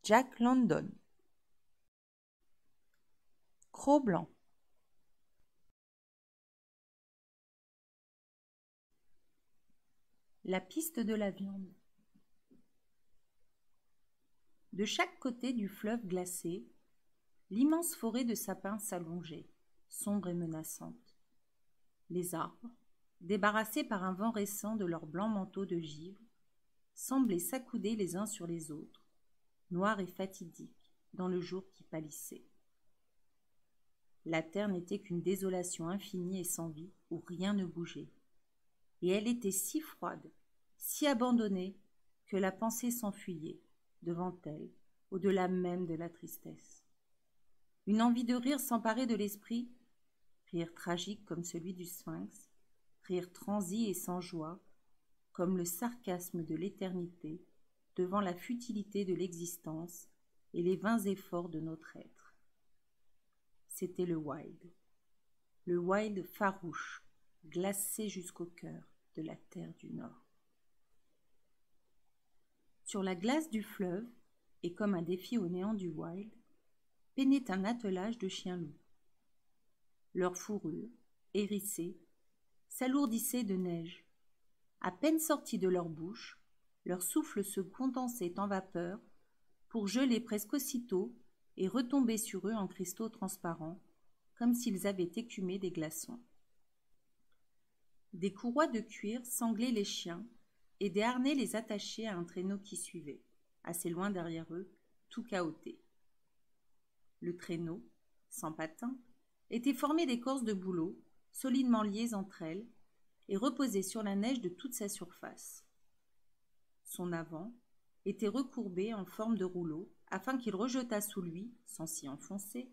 Jack London. Cros-Blanc. La piste de la viande. De chaque côté du fleuve glacé, l'immense forêt de sapins s'allongeait, sombre et menaçante. Les arbres, débarrassés par un vent récent de leurs blancs manteaux de givre, semblaient s'accouder les uns sur les autres, noirs et fatidiques, dans le jour qui pâlissait. La terre n'était qu'une désolation infinie et sans vie, où rien ne bougeait. Et elle était si froide, si abandonnée, que la pensée s'enfuyait, devant elle, au-delà même de la tristesse. Une envie de rire s'emparait de l'esprit, rire tragique comme celui du Sphinx, rire transi et sans joie, comme le sarcasme de l'éternité, devant la futilité de l'existence et les vains efforts de notre être. C'était le wild farouche, glacé jusqu'au cœur de la terre du Nord. Sur la glace du fleuve, et comme un défi au néant du wild, peinait un attelage de chiens-loups. Leur fourrure, hérissée, s'alourdissait de neige. À peine sortis de leur bouche, leur souffle se condensait en vapeur pour geler presque aussitôt et retomber sur eux en cristaux transparents, comme s'ils avaient écumé des glaçons. Des courroies de cuir sanglaient les chiens et des harnais les attachaient à un traîneau qui suivait, assez loin derrière eux, tout cahoté. Le traîneau, sans patins, était formé d'écorces de bouleau, solidement liées entre elles, et reposait sur la neige de toute sa surface. Son avant était recourbé en forme de rouleau, afin qu'il rejetât sous lui, sans s'y enfoncer,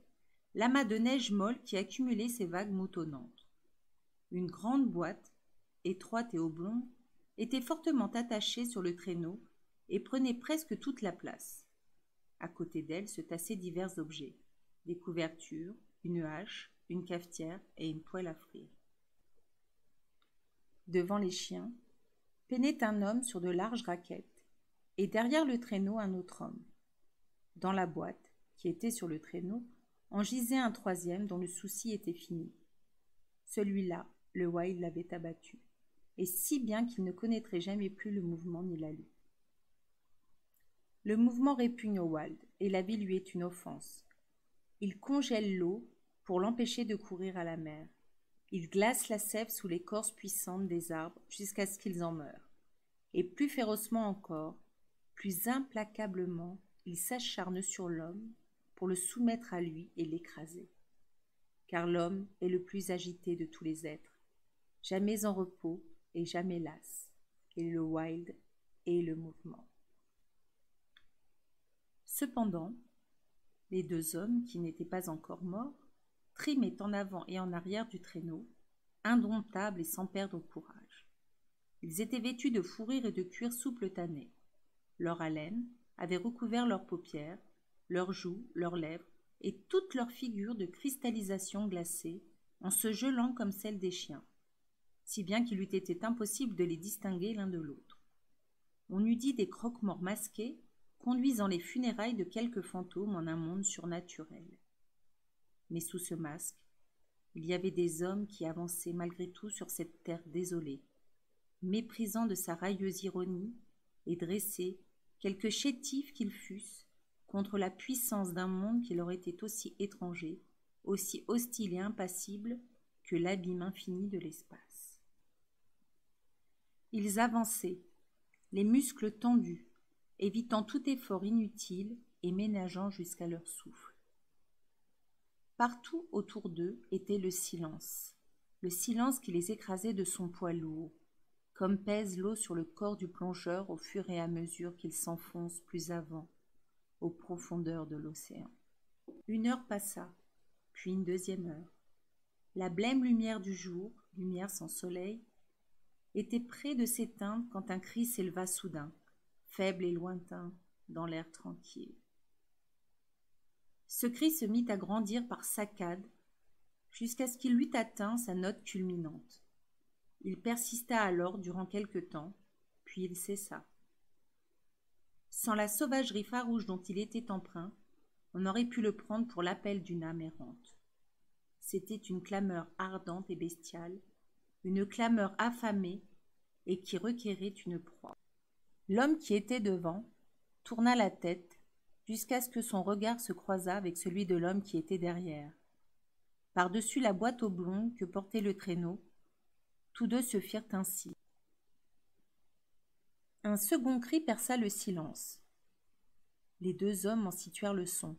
l'amas de neige molle qui accumulait ses vagues moutonnantes. Une grande boîte, étroite et oblongue, était fortement attachée sur le traîneau et prenait presque toute la place. À côté d'elle se tassaient divers objets, des couvertures, une hache, une cafetière et une poêle à frire. Devant les chiens, peinait un homme sur de larges raquettes, et derrière le traîneau un autre homme. Dans la boîte, qui était sur le traîneau, en gisait un troisième dont le souci était fini. Celui-là, le wild l'avait abattu, et si bien qu'il ne connaîtrait jamais plus le mouvement ni la lutte. Le mouvement répugne au wild, et la vie lui est une offense. Il congèle l'eau pour l'empêcher de courir à la mer. Il glace la sève sous l'écorce puissante des arbres jusqu'à ce qu'ils en meurent. Et plus férocement encore, plus implacablement, il s'acharne sur l'homme pour le soumettre à lui et l'écraser. Car l'homme est le plus agité de tous les êtres, jamais en repos et jamais las, et le wild est le mouvement. Cependant, les deux hommes, qui n'étaient pas encore morts, trimaient en avant et en arrière du traîneau, indomptables et sans perdre courage. Ils étaient vêtus de fourrure et de cuir souple tanné. Leur haleine avait recouvert leurs paupières, leurs joues, leurs lèvres et toute leur figure de cristallisation glacée, en se gelant comme celle des chiens, si bien qu'il eût été impossible de les distinguer l'un de l'autre. On eût dit des croque-morts masqués, conduisant les funérailles de quelques fantômes en un monde surnaturel. Mais sous ce masque, il y avait des hommes qui avançaient malgré tout sur cette terre désolée, méprisant de sa railleuse ironie et dressés, quelque chétifs qu'ils fussent, contre la puissance d'un monde qui leur était aussi étranger, aussi hostile et impassible que l'abîme infini de l'espace. Ils avançaient, les muscles tendus, évitant tout effort inutile et ménageant jusqu'à leur souffle. Partout autour d'eux était le silence qui les écrasait de son poids lourd, comme pèse l'eau sur le corps du plongeur au fur et à mesure qu'il s'enfonce plus avant, aux profondeurs de l'océan. 1 heure passa, puis une 2e heure. La blême lumière du jour, lumière sans soleil, était près de s'éteindre quand un cri s'éleva soudain, faible et lointain, dans l'air tranquille. Ce cri se mit à grandir par saccades, jusqu'à ce qu'il eût atteint sa note culminante. Il persista alors durant quelque temps, puis il cessa. Sans la sauvagerie farouche dont il était empreint, on aurait pu le prendre pour l'appel d'une âme errante. C'était une clameur ardente et bestiale, une clameur affamée et qui requérait une proie. L'homme qui était devant tourna la tête jusqu'à ce que son regard se croisât avec celui de l'homme qui était derrière. Par-dessus la boîte oblongue que portait le traîneau, tous deux se firent ainsi. Un second cri perça le silence. Les deux hommes en situèrent le son.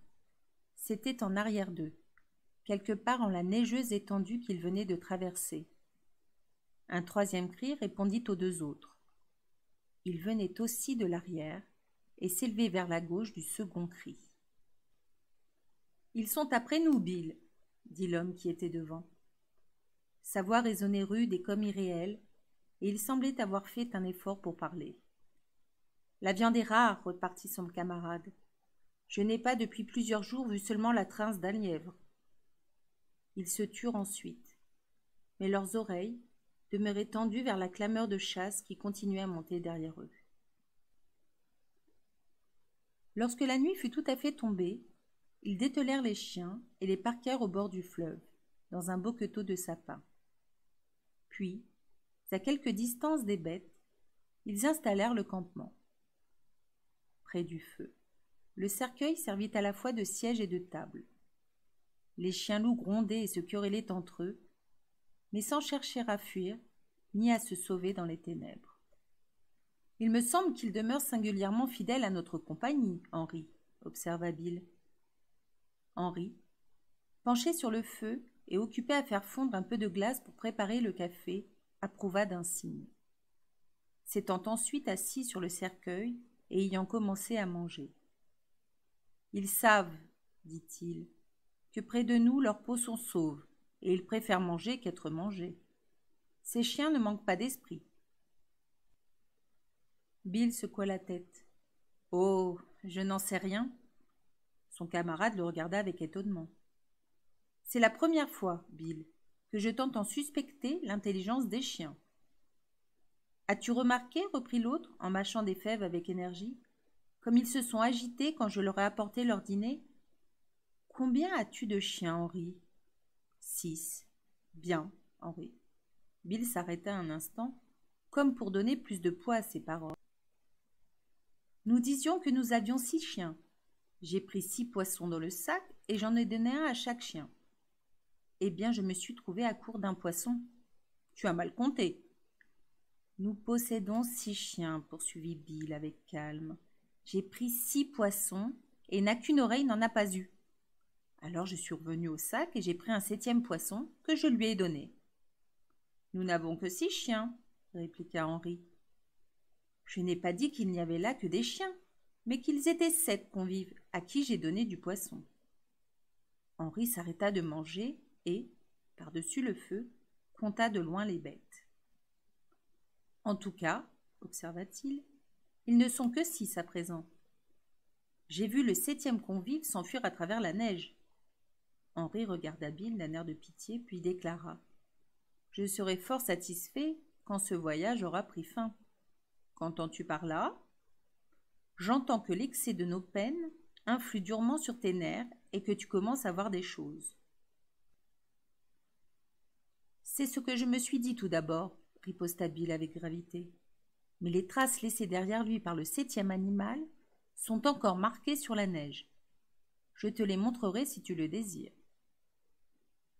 C'était en arrière d'eux, quelque part en la neigeuse étendue qu'ils venaient de traverser. Un troisième cri répondit aux deux autres. Il venait aussi de l'arrière et s'élevait vers la gauche du second cri. « Ils sont après nous, Bill !» dit l'homme qui était devant. Sa voix résonnait rude et comme irréelle, et il semblait avoir fait un effort pour parler. « La viande est rare, repartit son camarade. Je n'ai pas depuis plusieurs jours vu seulement la trince d'un lièvre. » Ils se turent ensuite, mais leurs oreilles demeuraient tendues vers la clameur de chasse qui continuait à monter derrière eux. Lorsque la nuit fut tout à fait tombée, ils dételèrent les chiens et les parquèrent au bord du fleuve, dans un boqueteau de sapin. Puis, à quelque distance des bêtes, ils installèrent le campement. Près du feu, le cercueil servit à la fois de siège et de table. Les chiens-loups grondaient et se querellaient entre eux, mais sans chercher à fuir, ni à se sauver dans les ténèbres. « Il me semble qu'il demeure singulièrement fidèle à notre compagnie, Henri, » observa Bill. Henri, penché sur le feu et occupé à faire fondre un peu de glace pour préparer le café, approuva d'un signe. S'étant ensuite assis sur le cercueil et ayant commencé à manger. « Ils savent, dit-il, que près de nous leurs peaux sont sauves, et ils préfèrent manger qu'être mangés. Ces chiens ne manquent pas d'esprit. » Bill secoua la tête. « Oh, je n'en sais rien. » Son camarade le regarda avec étonnement. « C'est la première fois, Bill, que je t'entends suspecter l'intelligence des chiens. »« As-tu remarqué, reprit l'autre, en mâchant des fèves avec énergie, comme ils se sont agités quand je leur ai apporté leur dîner ? Combien as-tu de chiens, Henri ? 6. Bien, Henri. » Bill s'arrêta un instant, comme pour donner plus de poids à ses paroles. « Nous disions que nous avions 6 chiens. J'ai pris 6 poissons dans le sac et j'en ai donné un à chaque chien. Eh bien, je me suis trouvé à court d'un poisson. Tu as mal compté. »« Nous possédons 6 chiens, poursuivit Bill avec calme. J'ai pris 6 poissons et n'a qu'une oreille n'en a pas eu. Alors je suis revenu au sac et j'ai pris un 7e poisson que je lui ai donné. »« Nous n'avons que 6 chiens, répliqua Henri. »« Je n'ai pas dit qu'il n'y avait là que des chiens, mais qu'ils étaient 7 convives à qui j'ai donné du poisson. » Henri s'arrêta de manger et, par-dessus le feu, compta de loin les bêtes. « En tout cas, observa-t-il, ils ne sont que 6 à présent. J'ai vu le 7e convive s'enfuir à travers la neige. » Henri regarda Bill d'un air de pitié, puis déclara. « Je serai fort satisfait quand ce voyage aura pris fin. » « Qu'entends-tu par là ? » ?»« J'entends que l'excès de nos peines influe durement sur tes nerfs et que tu commences à voir des choses. »« C'est ce que je me suis dit tout d'abord, » riposta Bill avec gravité. « Mais les traces laissées derrière lui par le 7e animal sont encore marquées sur la neige. Je te les montrerai si tu le désires. »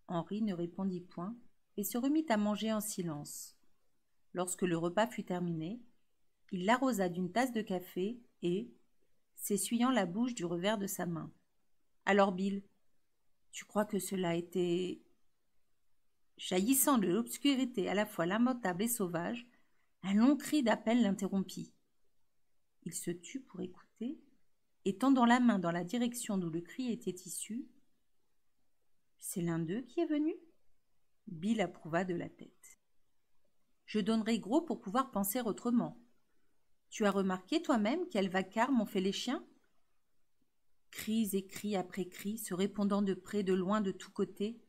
Henri ne répondit point et se remit à manger en silence. Lorsque le repas fut terminé, il l'arrosa d'une tasse de café et, s'essuyant la bouche du revers de sa main. « Alors, Bill, tu crois que cela a été... » Jaillissant de l'obscurité à la fois lamentable et sauvage, un long cri d'appel l'interrompit. Il se tut pour écouter, et tendant la main dans la direction d'où le cri était issu. « C'est l'un d'eux qui est venu ?» Bill approuva de la tête. « Je donnerai gros pour pouvoir penser autrement. Tu as remarqué toi-même quel vacarme ont fait les chiens ? » Cris et cris après cris, se répondant de près, de loin, de tous côtés,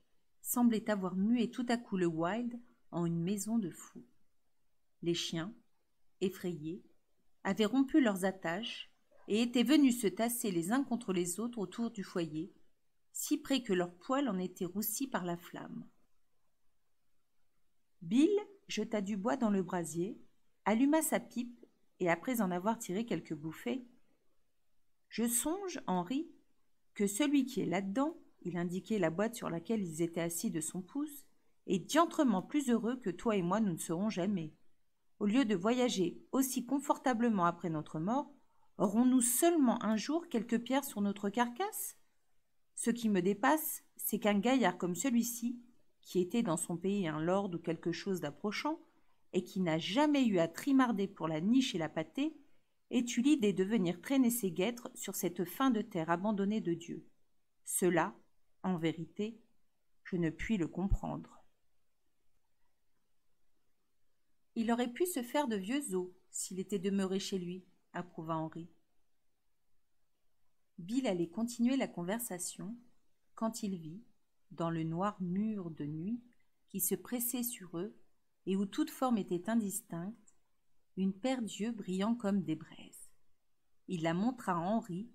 semblaient avoir mué tout à coup le Wild en une maison de fous. Les chiens, effrayés, avaient rompu leurs attaches et étaient venus se tasser les uns contre les autres autour du foyer, si près que leurs poils en étaient roussis par la flamme. Bill jeta du bois dans le brasier, alluma sa pipe, et après en avoir tiré quelques bouffées, « Je songe, Henri, que celui qui est là-dedans, il indiquait la boîte sur laquelle ils étaient assis de son pouce, est diantrement plus heureux que toi et moi nous ne serons jamais. Au lieu de voyager aussi confortablement après notre mort, aurons-nous seulement un jour quelques pierres sur notre carcasse? Ce qui me dépasse, c'est qu'un gaillard comme celui-ci, qui était dans son pays un lord ou quelque chose d'approchant, et qui n'a jamais eu à trimarder pour la niche et la pâtée, ait eu l'idée de venir traîner ses guêtres sur cette fin de terre abandonnée de Dieu. Cela, en vérité, je ne puis le comprendre. » Il aurait pu se faire de vieux os s'il était demeuré chez lui, approuva Henri. Bill allait continuer la conversation quand il vit, dans le noir mur de nuit qui se pressait sur eux et où toute forme était indistincte, une paire d'yeux brillant comme des braises. Il la montra à Henri,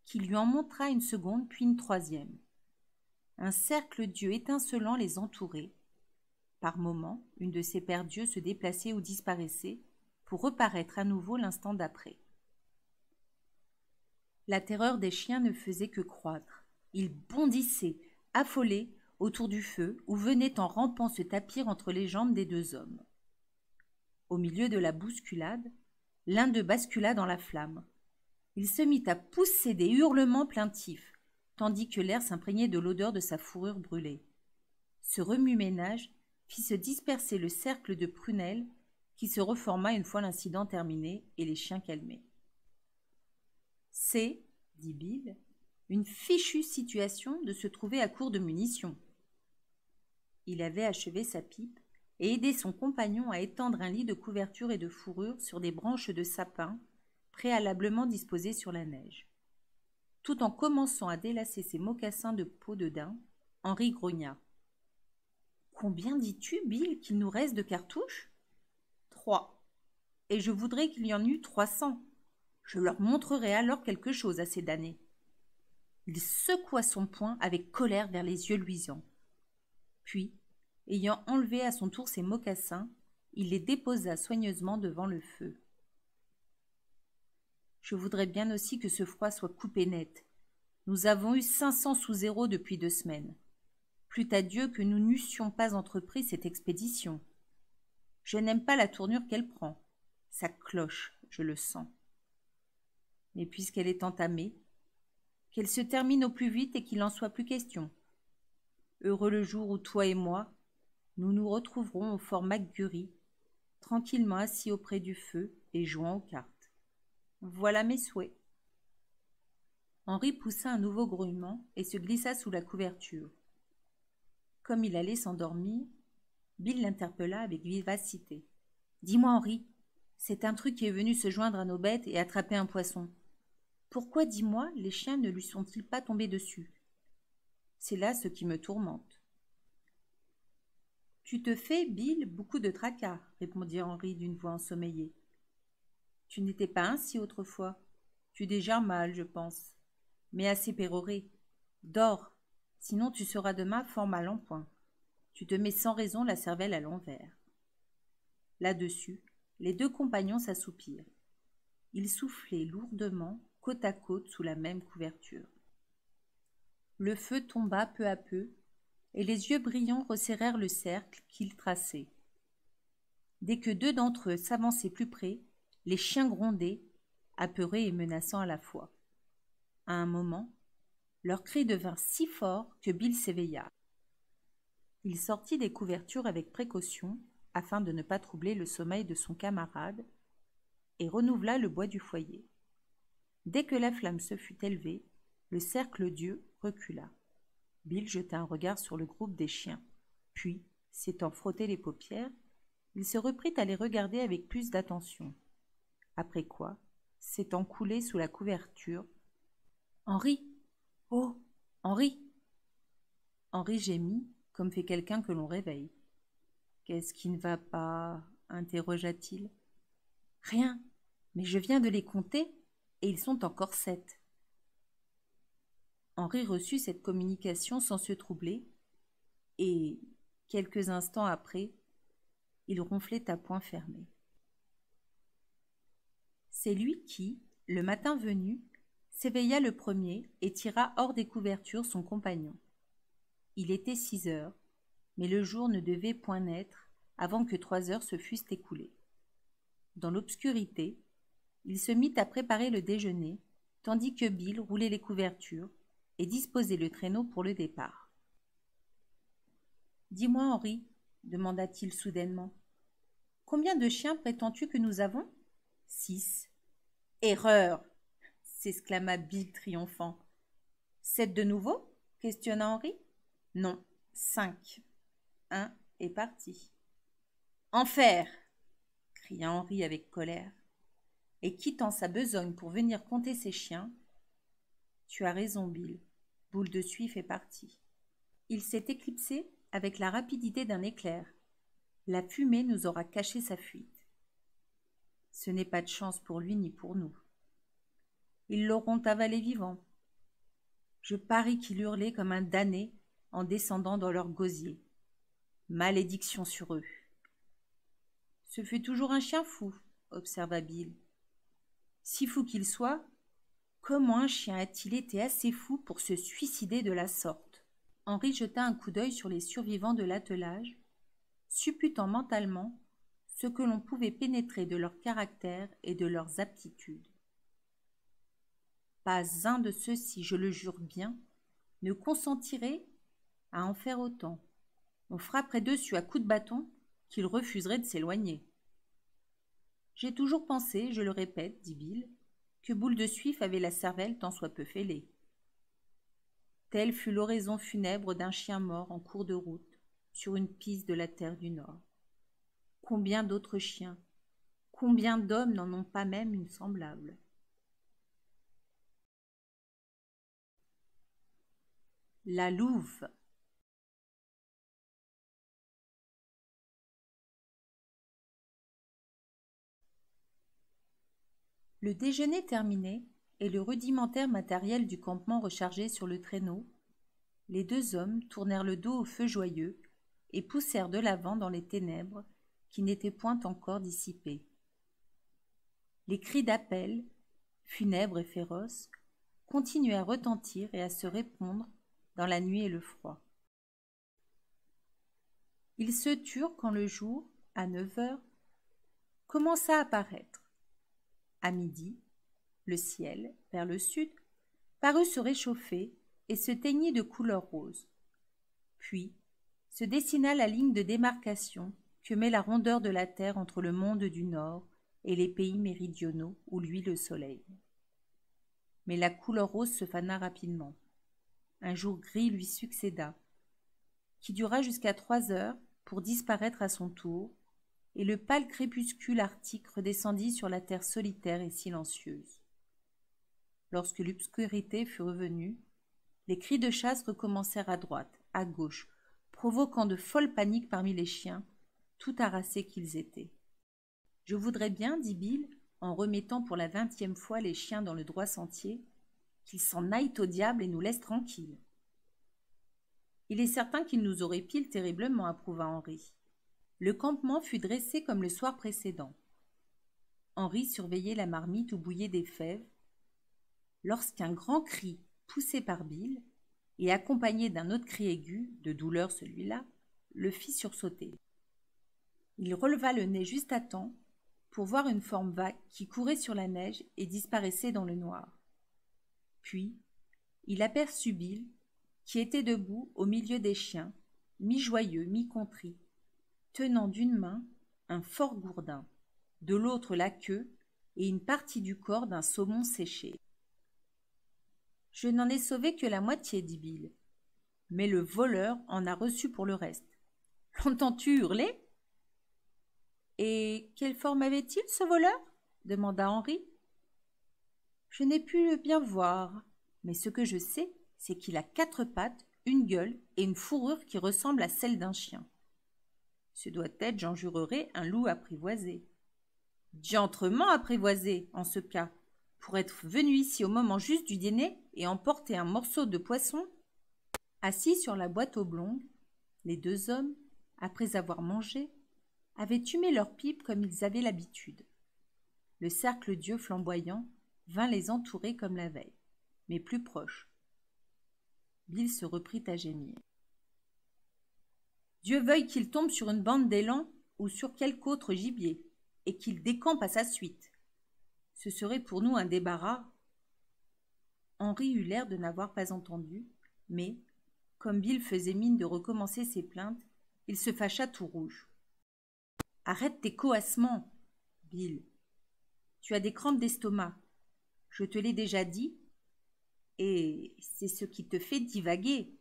qui lui en montra une seconde puis une troisième. Un cercle d'yeux étincelants les entourait. Par moments, une de ces paires d'yeux se déplaçait ou disparaissait pour reparaître à nouveau l'instant d'après. La terreur des chiens ne faisait que croître. Ils bondissaient, affolés, autour du feu où venaient en rampant se tapir entre les jambes des deux hommes. Au milieu de la bousculade, l'un d'eux bascula dans la flamme. Il se mit à pousser des hurlements plaintifs, tandis que l'air s'imprégnait de l'odeur de sa fourrure brûlée. Ce remue-ménage fit se disperser le cercle de prunelles qui se reforma une fois l'incident terminé et les chiens calmés. « C'est, dit Bill, une fichue situation de se trouver à court de munitions. » Il avait achevé sa pipe et aidé son compagnon à étendre un lit de couverture et de fourrure sur des branches de sapin préalablement disposées sur la neige. Tout en commençant à délacer ses mocassins de peau de daim, Henri grogna. « Combien dis-tu, Bill, qu'il nous reste de cartouches ? » « 3. Et je voudrais qu'il y en eût 300. Je leur montrerai alors quelque chose à ces damnés. » Il secoua son poing avec colère vers les yeux luisants. Puis, ayant enlevé à son tour ses mocassins, il les déposa soigneusement devant le feu. « Je voudrais bien aussi que ce froid soit coupé net. Nous avons eu 500 sous zéro depuis 2 semaines. Plût à Dieu que nous n'eussions pas entrepris cette expédition. Je n'aime pas la tournure qu'elle prend. Ça cloche, je le sens. Mais puisqu'elle est entamée, qu'elle se termine au plus vite et qu'il n'en soit plus question. Heureux le jour où toi et moi, nous nous retrouverons au fort McGurry, tranquillement assis auprès du feu et jouant aux cartes. Voilà mes souhaits. » Henri poussa un nouveau grognement et se glissa sous la couverture. Comme il allait s'endormir, Bill l'interpella avec vivacité. « Dis-moi, Henri, c'est un truc qui est venu se joindre à nos bêtes et attraper un poisson. Pourquoi, dis-moi, les chiens ne lui sont-ils pas tombés dessus? C'est là ce qui me tourmente. »« Tu te fais, Bill, beaucoup de tracas, » répondit Henri d'une voix ensommeillée. « Tu n'étais pas ainsi autrefois. Tu dégères mal, je pense, mais assez péroré. Dors, sinon tu seras demain fort mal en point. Tu te mets sans raison la cervelle à l'envers. » Là-dessus, les deux compagnons s'assoupirent. Ils soufflaient lourdement, côte à côte, sous la même couverture. Le feu tomba peu à peu, et les yeux brillants resserrèrent le cercle qu'ils traçaient. Dès que 2 d'entre eux s'avançaient plus près, les chiens grondaient, apeurés et menaçants à la fois. À un moment, leur cri devint si fort que Bill s'éveilla. Il sortit des couvertures avec précaution, afin de ne pas troubler le sommeil de son camarade, et renouvela le bois du foyer. Dès que la flamme se fut élevée, le cercle d'yeux recula. Bill jeta un regard sur le groupe des chiens, puis, s'étant frotté les paupières, il se reprit à les regarder avec plus d'attention. Après quoi, s'étant coulé sous la couverture, « Henri! Oh, Henri !» Henri gémit, comme fait quelqu'un que l'on réveille. « Qu'est-ce qui ne va pas ?» interrogea-t-il. « Rien, mais je viens de les compter. et ils sont encore 7. Henri reçut cette communication sans se troubler, et, quelques instants après, il ronflait à poings fermés. C'est lui qui, le matin venu, s'éveilla le premier et tira hors des couvertures son compagnon. Il était 6 heures, mais le jour ne devait point naître avant que 3 heures se fussent écoulées. Dans l'obscurité, il se mit à préparer le déjeuner, tandis que Bill roulait les couvertures et disposait le traîneau pour le départ. « Dis-moi, Henri, demanda-t-il soudainement, combien de chiens prétends-tu que nous avons ? 6. Erreur, s'exclama Bill triomphant. 7 de nouveau ? Questionna Henri. Non, 5. Un est parti. Enfer, cria Henri avec colère, et quittant sa besogne pour venir compter ses chiens. Tu as raison, Bill, Boule de Suif est parti. Il s'est éclipsé avec la rapidité d'un éclair. La fumée nous aura caché sa fuite. Ce n'est pas de chance pour lui ni pour nous. Ils l'auront avalé vivant. Je parie qu'il hurlait comme un damné en descendant dans leur gosier. Malédiction sur eux. Ce fut toujours un chien fou, observa Bill. Si fou qu'il soit, comment un chien a-t-il été assez fou pour se suicider de la sorte ? Henri jeta un coup d'œil sur les survivants de l'attelage, supputant mentalement ce que l'on pouvait pénétrer de leur caractère et de leurs aptitudes. Pas un de ceux-ci, je le jure bien, ne consentirait à en faire autant. On frapperait dessus à coups de bâton qu'ils refuseraient de s'éloigner. J'ai toujours pensé, je le répète, dit Bill, que Boule de Suif avait la cervelle tant soit peu fêlée. Telle fut l'oraison funèbre d'un chien mort en cours de route, sur une piste de la terre du Nord. Combien d'autres chiens, combien d'hommes n'en ont pas même une semblable ? La louve. Le déjeuner terminé et le rudimentaire matériel du campement rechargé sur le traîneau, les 2 hommes tournèrent le dos au feu joyeux et poussèrent de l'avant dans les ténèbres qui n'étaient point encore dissipées. Les cris d'appel, funèbres et féroces, continuaient à retentir et à se répondre dans la nuit et le froid. Ils se turent quand le jour, à 9 heures, commença à paraître. À midi, le ciel, vers le sud, parut se réchauffer et se teignit de couleur rose. Puis se dessina la ligne de démarcation que met la rondeur de la terre entre le monde du Nord et les pays méridionaux où luit le soleil. Mais la couleur rose se fana rapidement. Un jour gris lui succéda, qui dura jusqu'à 3 heures pour disparaître à son tour, et le pâle crépuscule arctique redescendit sur la terre solitaire et silencieuse. Lorsque l'obscurité fut revenue, les cris de chasse recommencèrent à droite, à gauche, provoquant de folles paniques parmi les chiens, tout harassés qu'ils étaient. « Je voudrais bien, dit Bill, en remettant pour la 20e fois les chiens dans le droit sentier, qu'ils s'en aillent au diable et nous laissent tranquilles. » Il est certain qu'ils nous auraient pile terriblement, approuva Henri. Le campement fut dressé comme le soir précédent. Henri surveillait la marmite où bouillaient des fèves, lorsqu'un grand cri, poussé par Bill, et accompagné d'un autre cri aigu, de douleur celui-là, le fit sursauter. Il releva le nez juste à temps pour voir une forme vague qui courait sur la neige et disparaissait dans le noir. Puis, il aperçut Bill, qui était debout au milieu des chiens, mi-joyeux, mi-contrit, tenant d'une main un fort gourdin, de l'autre la queue et une partie du corps d'un saumon séché. « Je n'en ai sauvé que la moitié, dit Bill, mais le voleur en a reçu pour le reste. L'entends-tu hurler ?» « Et quelle forme avait-il, ce voleur ?» demanda Henri. « Je n'ai pu le bien voir, mais ce que je sais, c'est qu'il a 4 pattes, une gueule et une fourrure qui ressemble à celle d'un chien. Ce doit être, j'en jurerai, un loup apprivoisé. Diantrement apprivoisé, en ce cas, pour être venu ici au moment juste du dîner et emporter un morceau de poisson. » Assis sur la boîte oblongue, les deux hommes, après avoir mangé, avaient humé leurs pipes comme ils avaient l'habitude. Le cercle d'yeux flamboyants vint les entourer comme la veille, mais plus proche. Bill se reprit à gémir. « Dieu veuille qu'il tombe sur une bande d'élan ou sur quelque autre gibier, et qu'il décampe à sa suite. Ce serait pour nous un débarras. » Henri eut l'air de n'avoir pas entendu, mais, comme Bill faisait mine de recommencer ses plaintes, il se fâcha tout rouge. « Arrête tes coassements, Bill. Tu as des crampes d'estomac. Je te l'ai déjà dit, et c'est ce qui te fait divaguer.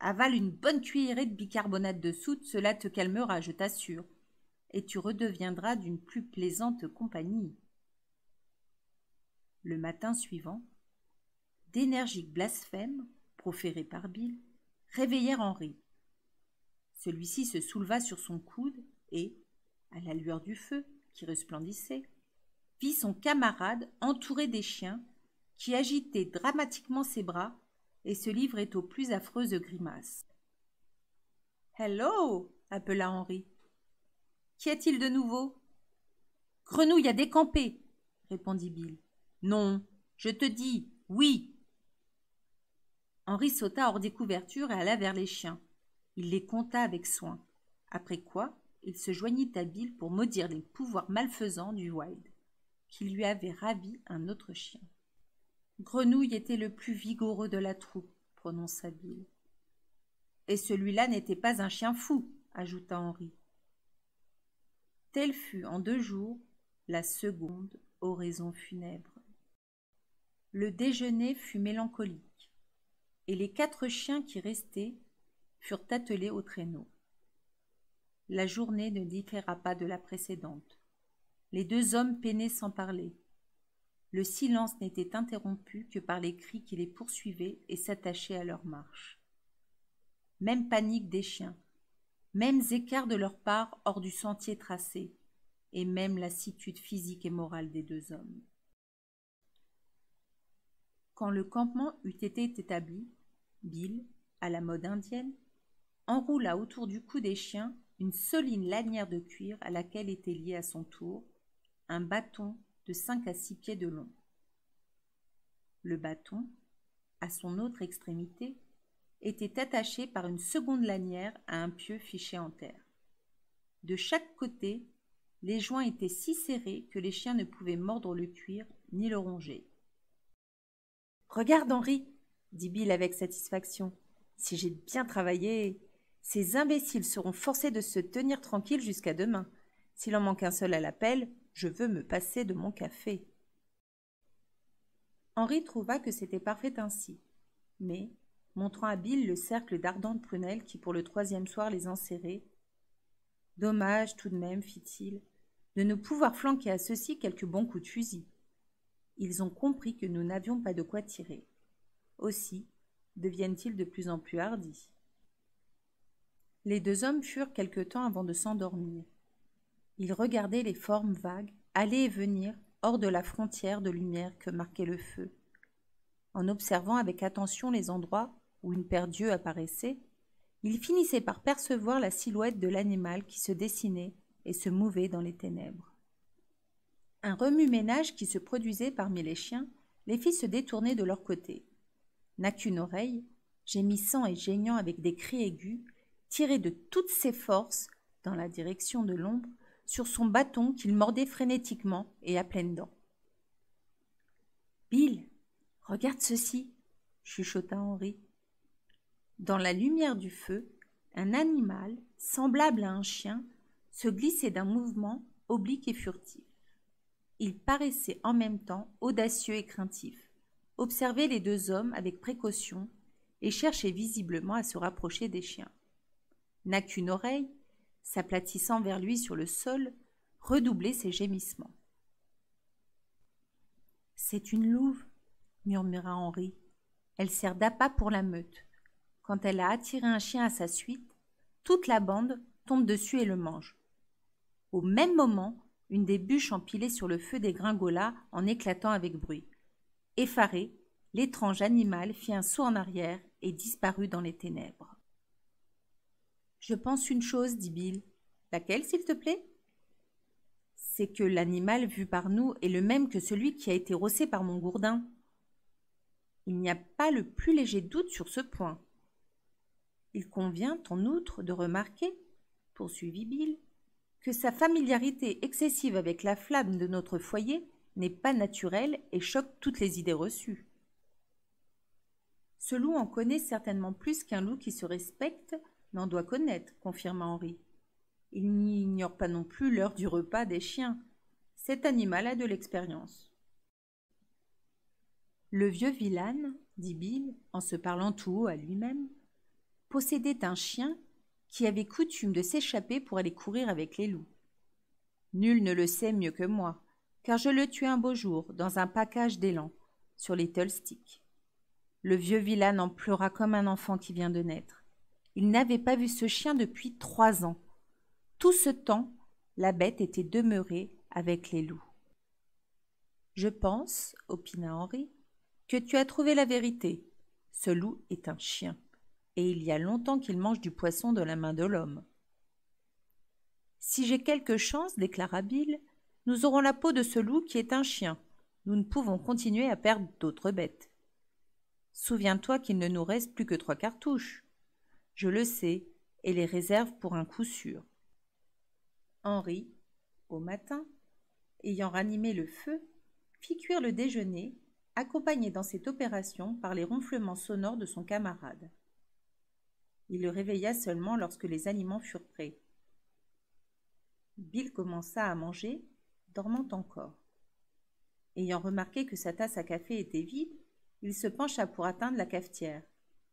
Avale une bonne cuillerée de bicarbonate de soude, cela te calmera, je t'assure, et tu redeviendras d'une plus plaisante compagnie. » Le matin suivant, d'énergiques blasphèmes, proférés par Bill, réveillèrent Henri. Celui-ci se souleva sur son coude et, à la lueur du feu qui resplendissait, vit son camarade entouré des chiens qui agitaient dramatiquement ses bras et se livraient aux plus affreuses grimaces. « Hello !» appela Henri. « Qu'y a-t-il de nouveau ?»« Grenouille a décampé !» répondit Bill. « Non, je te dis, oui !» Henri sauta hors des couvertures et alla vers les chiens. Il les compta avec soin, après quoi il se joignit à Bill pour maudire les pouvoirs malfaisants du Wild, qui lui avait ravi un autre chien. « Grenouille était le plus vigoureux de la troupe, » prononça Bill. « Et celui-là n'était pas un chien fou, » ajouta Henri. Telle fut en 2 jours la seconde oraison funèbre. Le déjeuner fut mélancolique, et les 4 chiens qui restaient furent attelés au traîneau. La journée ne différa pas de la précédente. Les 2 hommes peinaient sans parler. Le silence n'était interrompu que par les cris qui les poursuivaient et s'attachaient à leur marche. Même panique des chiens, mêmes écarts de leur part hors du sentier tracé, et même lassitude physique et morale des 2 hommes. Quand le campement eut été établi, Bill, à la mode indienne, enroula autour du cou des chiens une solide lanière de cuir à laquelle était lié à son tour un bâton de 5 à 6 pieds de long. Le bâton, à son autre extrémité, était attaché par une seconde lanière à un pieu fiché en terre. De chaque côté, les joints étaient si serrés que les chiens ne pouvaient mordre le cuir ni le ronger. « Regarde, Henri, » dit Bill avec satisfaction. « Si j'ai bien travaillé, ces imbéciles seront forcés de se tenir tranquilles jusqu'à demain. S'il en manque un seul à l'appel, je veux me passer de mon café. » Henri trouva que c'était parfait ainsi, mais, montrant à Bill le cercle d'ardentes prunelles qui pour le 3e soir les enserrait, « Dommage tout de même, fit-il, de ne pouvoir flanquer à ceux-ci quelques bons coups de fusil. Ils ont compris que nous n'avions pas de quoi tirer. Aussi deviennent-ils de plus en plus hardis. » Les 2 hommes furent quelque temps avant de s'endormir. Ils regardaient les formes vagues aller et venir hors de la frontière de lumière que marquait le feu. En observant avec attention les endroits où une paire d'yeux apparaissait, ils finissaient par percevoir la silhouette de l'animal qui se dessinait et se mouvait dans les ténèbres. Un remue-ménage qui se produisait parmi les chiens les fit se détourner de leur côté. Nac-une-oreille, gémissant et geignant avec des cris aigus, tirait de toutes ses forces, dans la direction de l'ombre, sur son bâton qu'il mordait frénétiquement et à pleines dents. « Bill, regarde ceci !» chuchota Henri. Dans la lumière du feu, un animal, semblable à un chien, se glissait d'un mouvement oblique et furtif. Il paraissait en même temps audacieux et craintif, observait les 2 hommes avec précaution et cherchait visiblement à se rapprocher des chiens. Nac-une-oreille, s'aplatissant vers lui sur le sol, redoublait ses gémissements. « C'est une louve, » murmura Henri. « Elle sert d'appât pour la meute. Quand elle a attiré un chien à sa suite, toute la bande tombe dessus et le mange. » Au même moment, une des bûches empilées sur le feu dégringola en éclatant avec bruit. Effaré, l'étrange animal fit un saut en arrière et disparut dans les ténèbres. « Je pense une chose, dit Bill. Laquelle, s'il te plaît ? C'est que l'animal vu par nous est le même que celui qui a été rossé par mon gourdin. Il n'y a pas le plus léger doute sur ce point. Il convient en outre de remarquer, poursuivit Bill, que sa familiarité excessive avec la flamme de notre foyer n'est pas naturelle et choque toutes les idées reçues. Ce loup en connaît certainement plus qu'un loup qui se respecte n'en doit connaître, confirma Henri. Il n'ignore pas non plus l'heure du repas des chiens. Cet animal a de l'expérience. Le vieux Villan, dit Bill, en se parlant tout haut à lui-même, possédait un chien qui avait coutume de s'échapper pour aller courir avec les loups. Nul ne le sait mieux que moi, car je le tuai un beau jour dans un package d'élan, sur Little Stick. Le vieux Villan en pleura comme un enfant qui vient de naître. Il n'avait pas vu ce chien depuis 3 ans. Tout ce temps, la bête était demeurée avec les loups. « Je pense, opina Henri, que tu as trouvé la vérité. Ce loup est un chien, et il y a longtemps qu'il mange du poisson de la main de l'homme. »« Si j'ai quelque chance, déclara Bill, nous aurons la peau de ce loup qui est un chien. Nous ne pouvons continuer à perdre d'autres bêtes. Souviens-toi qu'il ne nous reste plus que 3 cartouches. Je le sais, et les réserve pour un coup sûr. » Henri, au matin, ayant ranimé le feu, fit cuire le déjeuner, accompagné dans cette opération par les ronflements sonores de son camarade. Il le réveilla seulement lorsque les aliments furent prêts. Bill commença à manger, dormant encore. Ayant remarqué que sa tasse à café était vide, il se pencha pour atteindre la cafetière,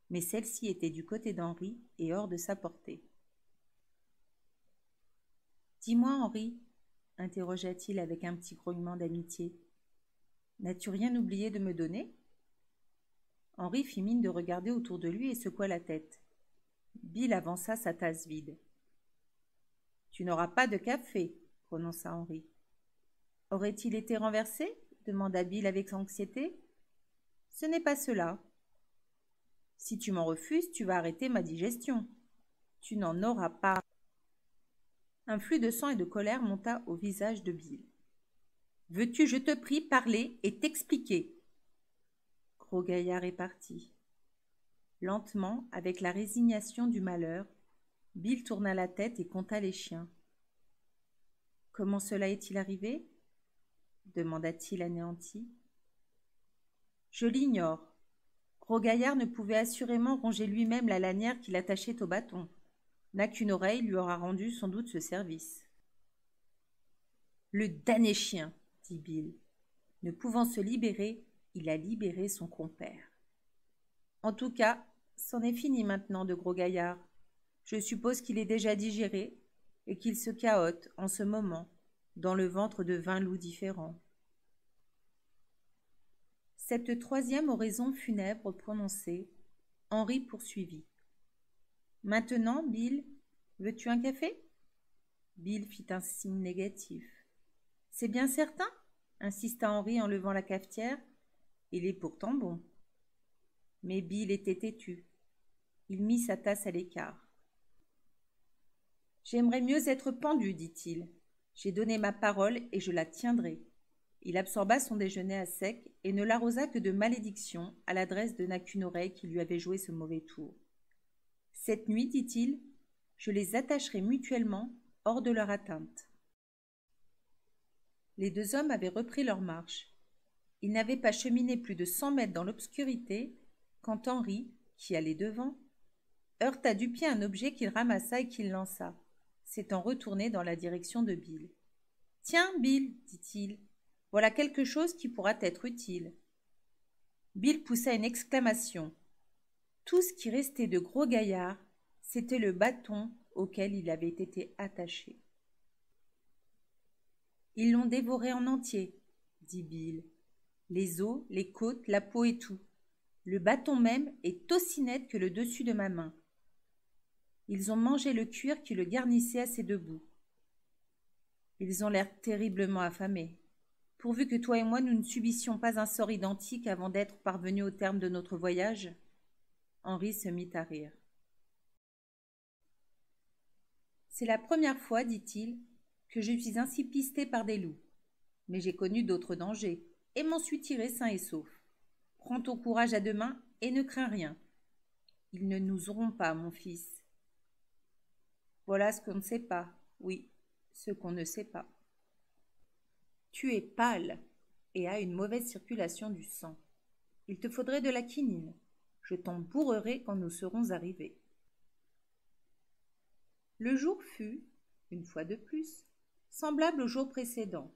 mais celle-ci était du côté d'Henri et hors de sa portée. « Dis-moi, Henri, interrogea-t-il avec un petit grognement d'amitié, n'as-tu rien oublié de me donner ?» Henri fit mine de regarder autour de lui et secoua la tête. Bill avança sa tasse vide. « Tu n'auras pas de café, » prononça Henri. « Aurait-il été renversé ?» demanda Bill avec anxiété. « Ce n'est pas cela. Si tu m'en refuses, tu vas arrêter ma digestion. Tu n'en auras pas. » Un flux de sang et de colère monta au visage de Bill. « Veux-tu, je te prie, parler et t'expliquer ?» Gros Gaillard est parti. Lentement, avec la résignation du malheur, Bill tourna la tête et compta les chiens. « Comment cela est-il arrivé ?» demanda-t-il anéanti. « Je l'ignore. Gros Gaillard ne pouvait assurément ronger lui-même la lanière qu'il attachait au bâton. N'a qu'une oreille lui aura rendu sans doute ce service. »« Le damné chien !» dit Bill. Ne pouvant se libérer, il a libéré son compère. « En tout cas, c'en est fini maintenant de Gros Gaillard. Je suppose qu'il est déjà digéré et qu'il se cahote en ce moment dans le ventre de 20 loups différents. » Cette 3e oraison funèbre prononcée, Henri poursuivit. « Maintenant, Bill, veux-tu un café ?» Bill fit un signe négatif. « C'est bien certain ?» insista Henri en levant la cafetière. « Il est pourtant bon. » Mais Bill était têtu. Il mit sa tasse à l'écart. « J'aimerais mieux être pendu, dit-il. J'ai donné ma parole et je la tiendrai. » Il absorba son déjeuner à sec et ne l'arrosa que de malédictions à l'adresse de n'a qu'une oreille qui lui avait joué ce mauvais tour. « Cette nuit, dit-il, je les attacherai mutuellement hors de leur atteinte. » Les 2 hommes avaient repris leur marche. Ils n'avaient pas cheminé plus de 100 mètres dans l'obscurité quand Henri, qui allait devant, heurta du pied un objet qu'il ramassa et qu'il lança, s'étant retourné dans la direction de Bill. « Tiens, Bill, dit-il, voilà quelque chose qui pourra t'être utile. » Bill poussa une exclamation. Tout ce qui restait de Gros Gaillard, c'était le bâton auquel il avait été attaché. « Ils l'ont dévoré en entier, » dit Bill. « Les os, les côtes, la peau et tout. Le bâton même est aussi net que le dessus de ma main. Ils ont mangé le cuir qui le garnissait à ses 2 bouts. Ils ont l'air terriblement affamés. pourvu que toi et moi nous ne subissions pas un sort identique avant d'être parvenus au terme de notre voyage. Henri se mit à rire. C'est la première fois, dit-il, que je suis ainsi pisté par des loups. Mais j'ai connu d'autres dangers, et m'en suis tiré sain et sauf. Prends ton courage à deux mains et ne crains rien. Ils ne nous auront pas, mon fils. Voilà ce qu'on ne sait pas, oui, ce qu'on ne sait pas. Tu es pâle et as une mauvaise circulation du sang. Il te faudrait de la quinine. Je t'en bourrerai quand nous serons arrivés. Le jour fut, une fois de plus, semblable au jour précédent.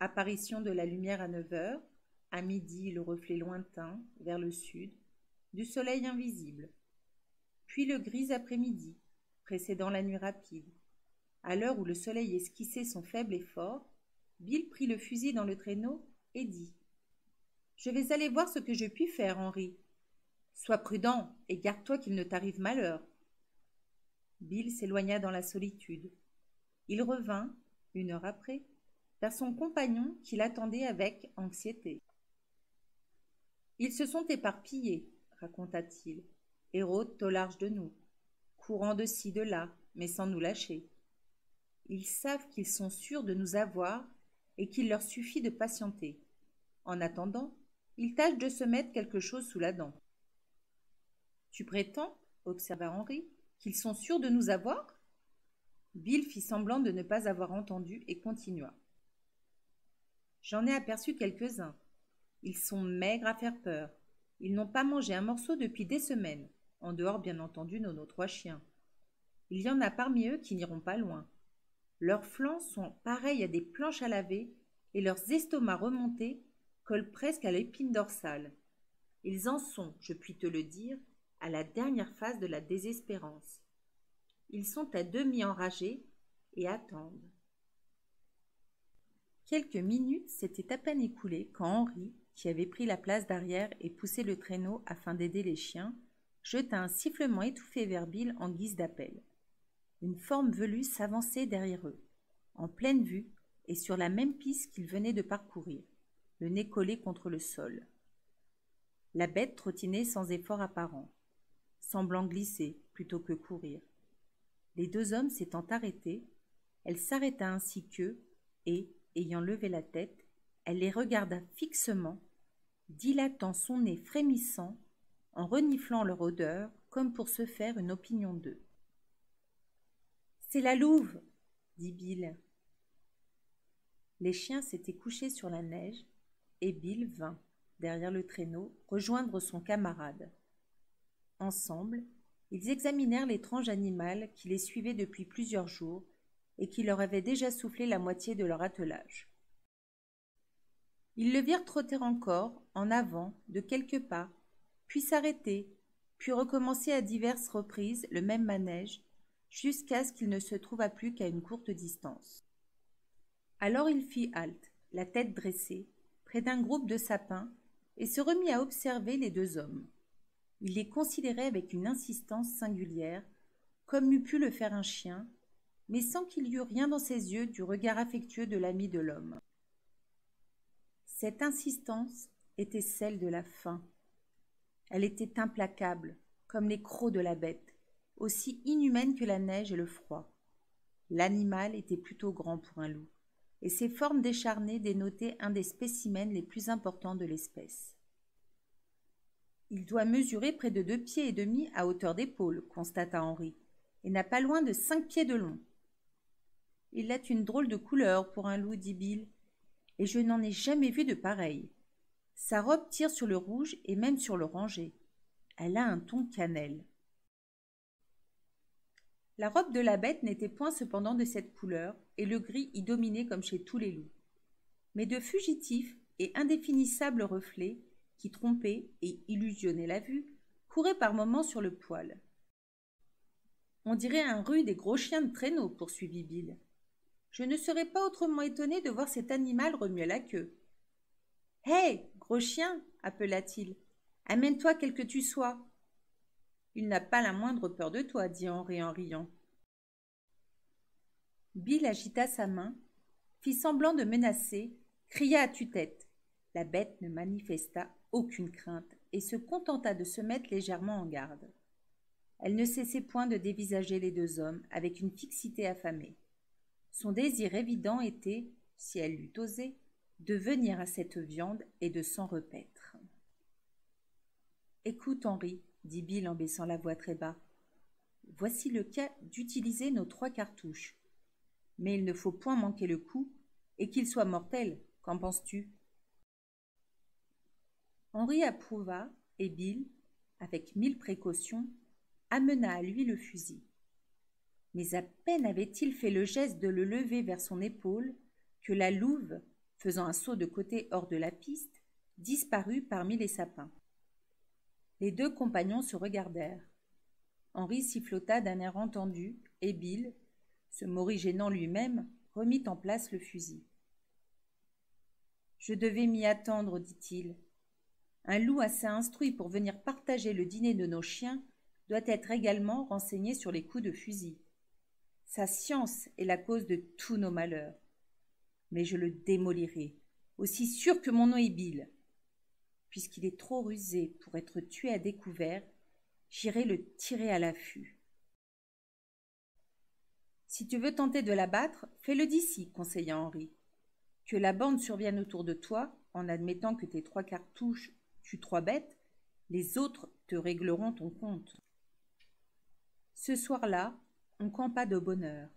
Apparition de la lumière à 9 heures, à midi le reflet lointain, vers le sud, du soleil invisible. Puis le gris après-midi, précédant la nuit rapide. À l'heure où le soleil esquissait son faible effort, Bill prit le fusil dans le traîneau et dit « Je vais aller voir ce que je puis faire, Henri. Sois prudent et garde-toi qu'il ne t'arrive malheur. » Bill s'éloigna dans la solitude. Il revint, 1 heure après, vers son compagnon qui l'attendait avec anxiété. « Ils se sont éparpillés, raconta-t-il, et rôdent au large de nous, courant de ci, de là, mais sans nous lâcher. Ils savent qu'ils sont sûrs de nous avoir et qu'il leur suffit de patienter. En attendant, ils tâchent de se mettre quelque chose sous la dent. »« Tu prétends, observa Henri, qu'ils sont sûrs de nous avoir ?» Bill fit semblant de ne pas avoir entendu et continua. « J'en ai aperçu quelques-uns. Ils sont maigres à faire peur. Ils n'ont pas mangé un morceau depuis des semaines, en dehors bien entendu de nos 3 chiens. Il y en a parmi eux qui n'iront pas loin. Leurs flancs sont pareils à des planches à laver et leurs estomacs remontés collent presque à l'épine dorsale. Ils en sont, je puis te le dire, à la dernière phase de la désespérance. Ils sont à demi enragés et attendent. » Quelques minutes s'étaient à peine écoulées quand Henri, qui avait pris la place d'arrière et poussé le traîneau afin d'aider les chiens, jeta un sifflement étouffé vers Bill en guise d'appel. Une forme velue s'avançait derrière eux, en pleine vue et sur la même piste qu'ils venaient de parcourir, le nez collé contre le sol. La bête trottinait sans effort apparent, semblant glisser plutôt que courir. Les 2 hommes s'étant arrêtés, elle s'arrêta ainsi qu'eux et, ayant levé la tête, elle les regarda fixement, dilatant son nez frémissant, en reniflant leur odeur comme pour se faire une opinion d'eux. « C'est la louve !» dit Bill. Les chiens s'étaient couchés sur la neige et Bill vint, derrière le traîneau, rejoindre son camarade. Ensemble, ils examinèrent l'étrange animal qui les suivait depuis plusieurs jours et qui leur avait déjà soufflé la moitié de leur attelage. Ils le virent trotter encore, en avant, de quelques pas, puis s'arrêter, puis recommencer à diverses reprises le même manège, jusqu'à ce qu'il ne se trouvât plus qu'à une courte distance. Alors il fit halte, la tête dressée, près d'un groupe de sapins, et se remit à observer les 2 hommes. Il les considérait avec une insistance singulière, comme eût pu le faire un chien, mais sans qu'il y eût rien dans ses yeux du regard affectueux de l'ami de l'homme. Cette insistance était celle de la faim. Elle était implacable, comme les crocs de la bête, aussi inhumaine que la neige et le froid. L'animal était plutôt grand pour un loup, et ses formes décharnées dénotaient un des spécimens les plus importants de l'espèce. Il doit mesurer près de 2 pieds et demi à hauteur d'épaule, constata Henri, et n'a pas loin de 5 pieds de long. Il a une drôle de couleur pour un loup, dit Bill, et je n'en ai jamais vu de pareil. Sa robe tire sur le rouge et même sur l'oranger. Elle a un ton cannelle. La robe de la bête n'était point cependant de cette couleur, et le gris y dominait comme chez tous les loups. Mais de fugitifs et indéfinissables reflets, qui trompaient et illusionnaient la vue, couraient par moments sur le poil. « On dirait un rude et gros chien de traîneau, poursuivit Bill. Je ne serais pas autrement étonné de voir cet animal remuer la queue. « Hé, gros chien !» appela-t-il. « Amène-toi quel que tu sois. » « Il n'a pas la moindre peur de toi, dit Henri en riant. Bill agita sa main, fit semblant de menacer, cria à tue-tête. La bête ne manifesta aucune crainte et se contenta de se mettre légèrement en garde. Elle ne cessait point de dévisager les deux hommes avec une fixité affamée. Son désir évident était, si elle l'eût osé, de venir à cette viande et de s'en repaître. « Écoute, Henri, dit Bill en baissant la voix très bas. Voici le cas d'utiliser nos 3 cartouches. Mais il ne faut point manquer le coup, et qu'il soit mortel, qu'en penses-tu » Henri approuva, et Bill, avec 1000 précautions, amena à lui le fusil. Mais à peine avait-il fait le geste de le lever vers son épaule que la louve, faisant un saut de côté hors de la piste, disparut parmi les sapins. Les 2 compagnons se regardèrent. Henri sifflota d'un air entendu, et Bill, se morigénant lui-même, remit en place le fusil. « Je devais m'y attendre, dit-il. Un loup assez instruit pour venir partager le dîner de nos chiens doit être également renseigné sur les coups de fusil. Sa science est la cause de tous nos malheurs. Mais je le démolirai, aussi sûr que mon nom est Bill. Puisqu'il est trop rusé pour être tué à découvert, j'irai le tirer à l'affût. »« Si tu veux tenter de l'abattre, fais-le d'ici, conseilla Henri. Que la bande survienne autour de toi, en admettant que tes 3 cartouches tuent 3 bêtes, les autres te régleront ton compte. » Ce soir-là, on campa de bonne heure.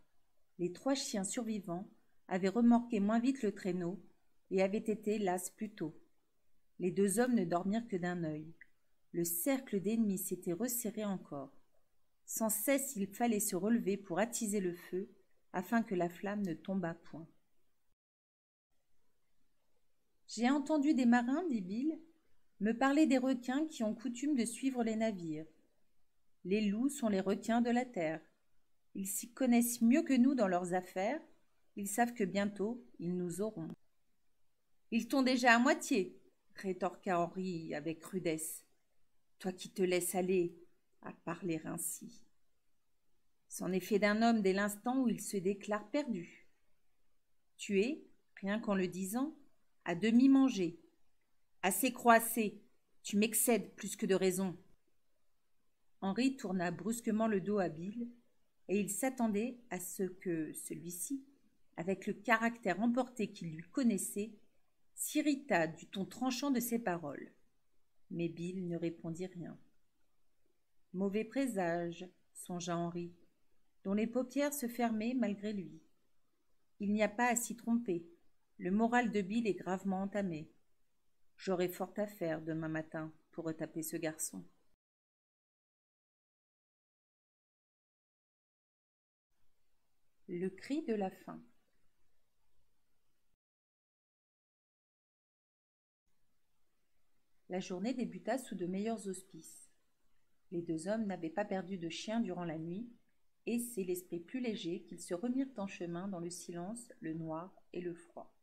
Les 3 chiens survivants avaient remorqué moins vite le traîneau et avaient été las plus tôt. Les 2 hommes ne dormirent que d'un œil. Le cercle d'ennemis s'était resserré encore. Sans cesse, il fallait se relever pour attiser le feu, afin que la flamme ne tombât point. « J'ai entendu des marins, dit Bill, me parler des requins qui ont coutume de suivre les navires. Les loups sont les requins de la terre. Ils s'y connaissent mieux que nous dans leurs affaires. Ils savent que bientôt, ils nous auront. »« Ils t'ont déjà à moitié, » rétorqua Henri avec rudesse. « Toi qui te laisses aller à parler ainsi. C'en est fait d'un homme dès l'instant où il se déclare perdu. Tu es, rien qu'en le disant, à demi mangé. Assez croassé, tu m'excèdes plus que de raison. » Henri tourna brusquement le dos à Bill, et il s'attendait à ce que celui-ci, avec le caractère emporté qu'il lui connaissait, s'irrita du ton tranchant de ses paroles. Mais Bill ne répondit rien. « Mauvais présage, » songea Henri, dont les paupières se fermaient malgré lui. Il n'y a pas à s'y tromper. Le moral de Bill est gravement entamé. J'aurai fort à faire demain matin pour retaper ce garçon. Le cri de la faim. La journée débuta sous de meilleurs auspices. Les 2 hommes n'avaient pas perdu de chien durant la nuit, et c'est l'esprit plus léger qu'ils se remirent en chemin dans le silence, le noir et le froid.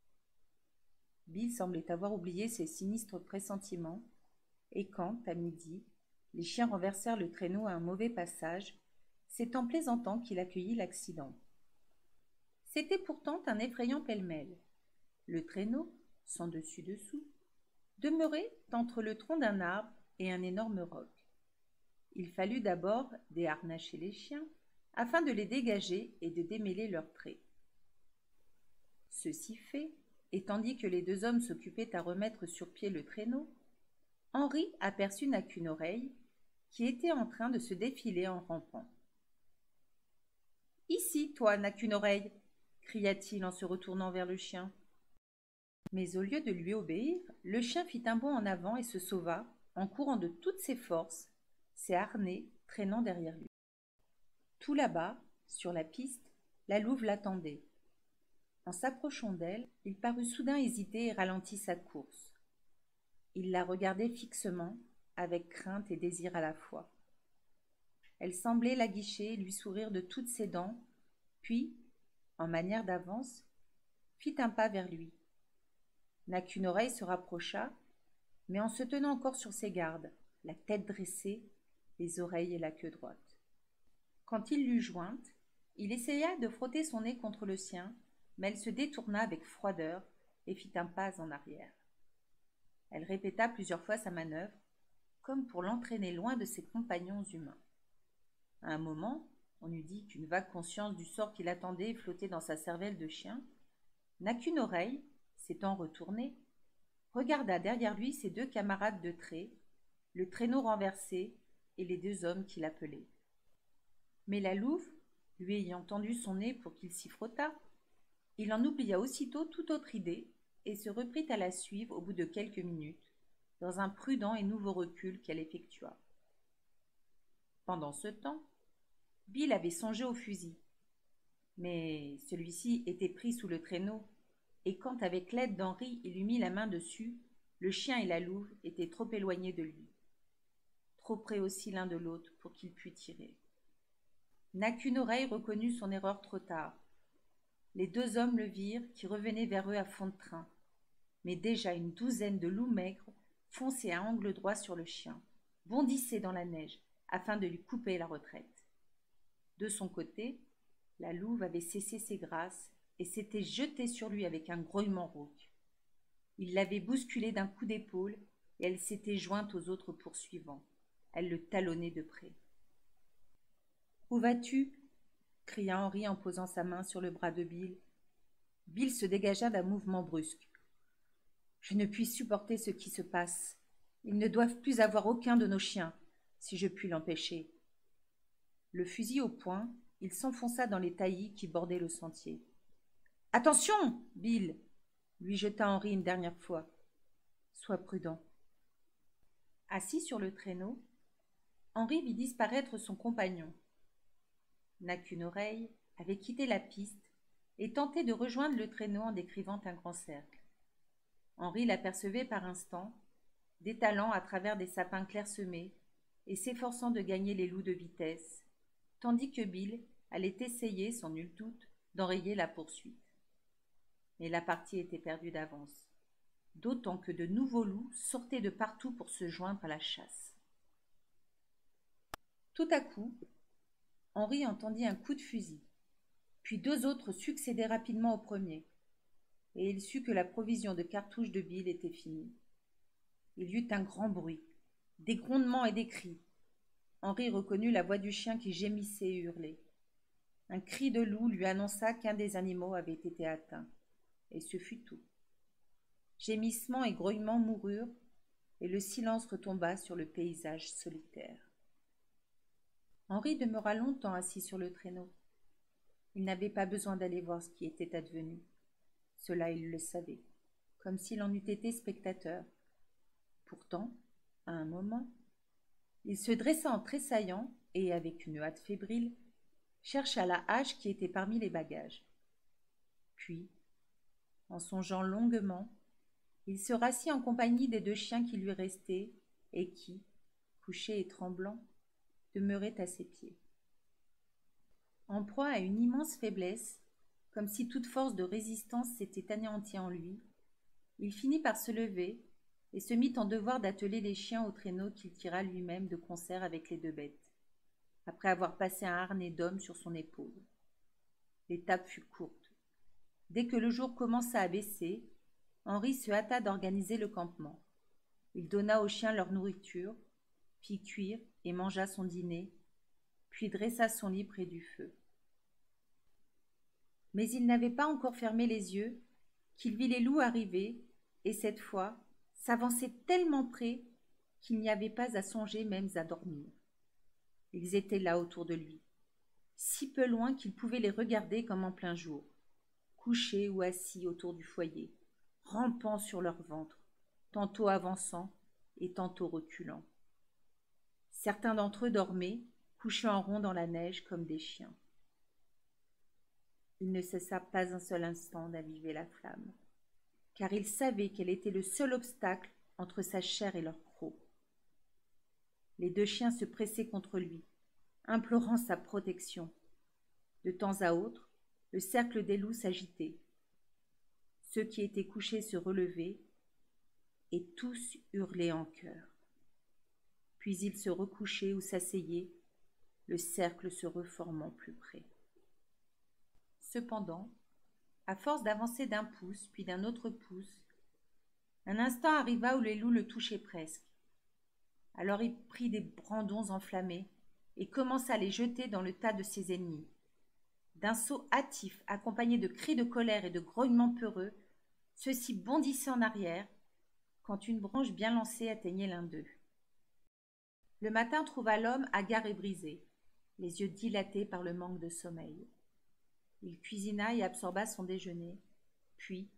Bill semblait avoir oublié ses sinistres pressentiments, et quand, à midi, les chiens renversèrent le traîneau à un mauvais passage, c'est en plaisantant qu'il accueillit l'accident. C'était pourtant un effrayant pêle-mêle. Le traîneau, sans dessus-dessous, demeurait entre le tronc d'un arbre et un énorme roc. Il fallut d'abord déharnacher les chiens afin de les dégager et de démêler leurs traits. Ceci fait, et tandis que les 2 hommes s'occupaient à remettre sur pied le traîneau, Henri aperçut Naquinoreille qui était en train de se défiler en rampant. « Ici, toi, Naquinoreille !» cria-t-il en se retournant vers le chien. Mais au lieu de lui obéir, le chien fit un bond en avant et se sauva, en courant de toutes ses forces, ses harnais traînant derrière lui. Tout là-bas, sur la piste, la louve l'attendait. En s'approchant d'elle, il parut soudain hésiter et ralentit sa course. Il la regardait fixement, avec crainte et désir à la fois. Elle semblait l'aguicher et lui sourire de toutes ses dents, puis, en manière d'avance, fit un pas vers lui. Naquinoreille se rapprocha, mais en se tenant encore sur ses gardes, la tête dressée, les oreilles et la queue droite. Quand il l'eut jointe, il essaya de frotter son nez contre le sien, mais elle se détourna avec froideur, et fit un pas en arrière. Elle répéta plusieurs fois sa manœuvre, comme pour l'entraîner loin de ses compagnons humains. À un moment, on eût dit qu'une vague conscience du sort qui l'attendait flottait dans sa cervelle de chien. N'a qu'une oreille, s'étant retourné, regarda derrière lui ses 2 camarades de trait, le traîneau renversé et les 2 hommes qui l'appelaient. Mais la louve, lui ayant tendu son nez pour qu'il s'y frottât, il en oublia aussitôt toute autre idée et se reprit à la suivre au bout de quelques minutes, dans un prudent et nouveau recul qu'elle effectua. Pendant ce temps, Bill avait songé au fusil, mais celui-ci était pris sous le traîneau, et quand avec l'aide d'Henri il eut mis la main dessus, le chien et la louve étaient trop éloignés de lui, trop près aussi l'un de l'autre pour qu'il pût tirer. N'a qu'une oreille reconnut son erreur trop tard. Les 2 hommes le virent, qui revenaient vers eux à fond de train, mais déjà une douzaine de loups maigres fonçaient à angle droit sur le chien, bondissaient dans la neige afin de lui couper la retraite. De son côté, la louve avait cessé ses grâces et s'était jetée sur lui avec un grognement rauque. Il l'avait bousculée d'un coup d'épaule et elle s'était jointe aux autres poursuivants. Elle le talonnait de près. « Où vas-tu » cria Henri en posant sa main sur le bras de Bill. Bill se dégagea d'un mouvement brusque. « Je ne puis supporter ce qui se passe. Ils ne doivent plus avoir aucun de nos chiens, si je puis l'empêcher. » Le fusil au poing, il s'enfonça dans les taillis qui bordaient le sentier. « Attention, Bill » lui jeta Henri une dernière fois. « Sois prudent. » Assis sur le traîneau, Henri vit disparaître son compagnon. N'a qu'une oreille avait quitté la piste et tentait de rejoindre le traîneau en décrivant un grand cercle. Henri l'apercevait par instants, détalant à travers des sapins clairsemés et s'efforçant de gagner les loups de vitesse, tandis que Bill allait essayer, sans nul doute, d'enrayer la poursuite. Mais la partie était perdue d'avance, d'autant que de nouveaux loups sortaient de partout pour se joindre à la chasse. Tout à coup, Henri entendit un coup de fusil, puis 2 autres succédaient rapidement au premier, et il sut que la provision de cartouches de Bill était finie. Il y eut un grand bruit, des grondements et des cris. Henri reconnut la voix du chien qui gémissait et hurlait. Un cri de loup lui annonça qu'un des animaux avait été atteint, et ce fut tout. Gémissements et grognements moururent, et le silence retomba sur le paysage solitaire. Henri demeura longtemps assis sur le traîneau. Il n'avait pas besoin d'aller voir ce qui était advenu. Cela il le savait, comme s'il en eût été spectateur. Pourtant, à un moment, il se dressa en tressaillant et, avec une hâte fébrile, chercha la hache qui était parmi les bagages. Puis, en songeant longuement, il se rassit en compagnie des 2 chiens qui lui restaient et qui, couchés et tremblants, demeuraient à ses pieds. En proie à une immense faiblesse, comme si toute force de résistance s'était anéantie en lui, il finit par se lever et se mit en devoir d'atteler les chiens au traîneau qu'il tira lui-même de concert avec les 2 bêtes, après avoir passé un harnais d'homme sur son épaule. L'étape fut courte. Dès que le jour commença à baisser, Henri se hâta d'organiser le campement. Il donna aux chiens leur nourriture, fit cuire et mangea son dîner, puis dressa son lit près du feu. Mais il n'avait pas encore fermé les yeux qu'il vit les loups arriver, et cette fois s'avancer tellement près qu'il n'y avait pas à songer même à dormir. Ils étaient là autour de lui, si peu loin qu'il pouvait les regarder comme en plein jour, couchés ou assis autour du foyer, rampant sur leur ventre, tantôt avançant et tantôt reculant. Certains d'entre eux dormaient, couchés en rond dans la neige comme des chiens. Il ne cessa pas un seul instant d'aviver la flamme, car il savait qu'elle était le seul obstacle entre sa chair et leur croc. Les 2 chiens se pressaient contre lui, implorant sa protection. De temps à autre, le cercle des loups s'agitait. Ceux qui étaient couchés se relevaient, et tous hurlaient en chœur. Puis ils se recouchaient ou s'asseyaient, le cercle se reformant plus près. Cependant, À force d'avancer d'un pouce, puis d'un autre pouce, un instant arriva où les loups le touchaient presque. Alors il prit des brandons enflammés et commença à les jeter dans le tas de ses ennemis. D'un saut hâtif, accompagné de cris de colère et de grognements peureux, ceux-ci bondissaient en arrière, quand une branche bien lancée atteignait l'un d'eux. Le matin trouva l'homme hagard et brisé, les yeux dilatés par le manque de sommeil. Il cuisina et absorba son déjeuner, puis,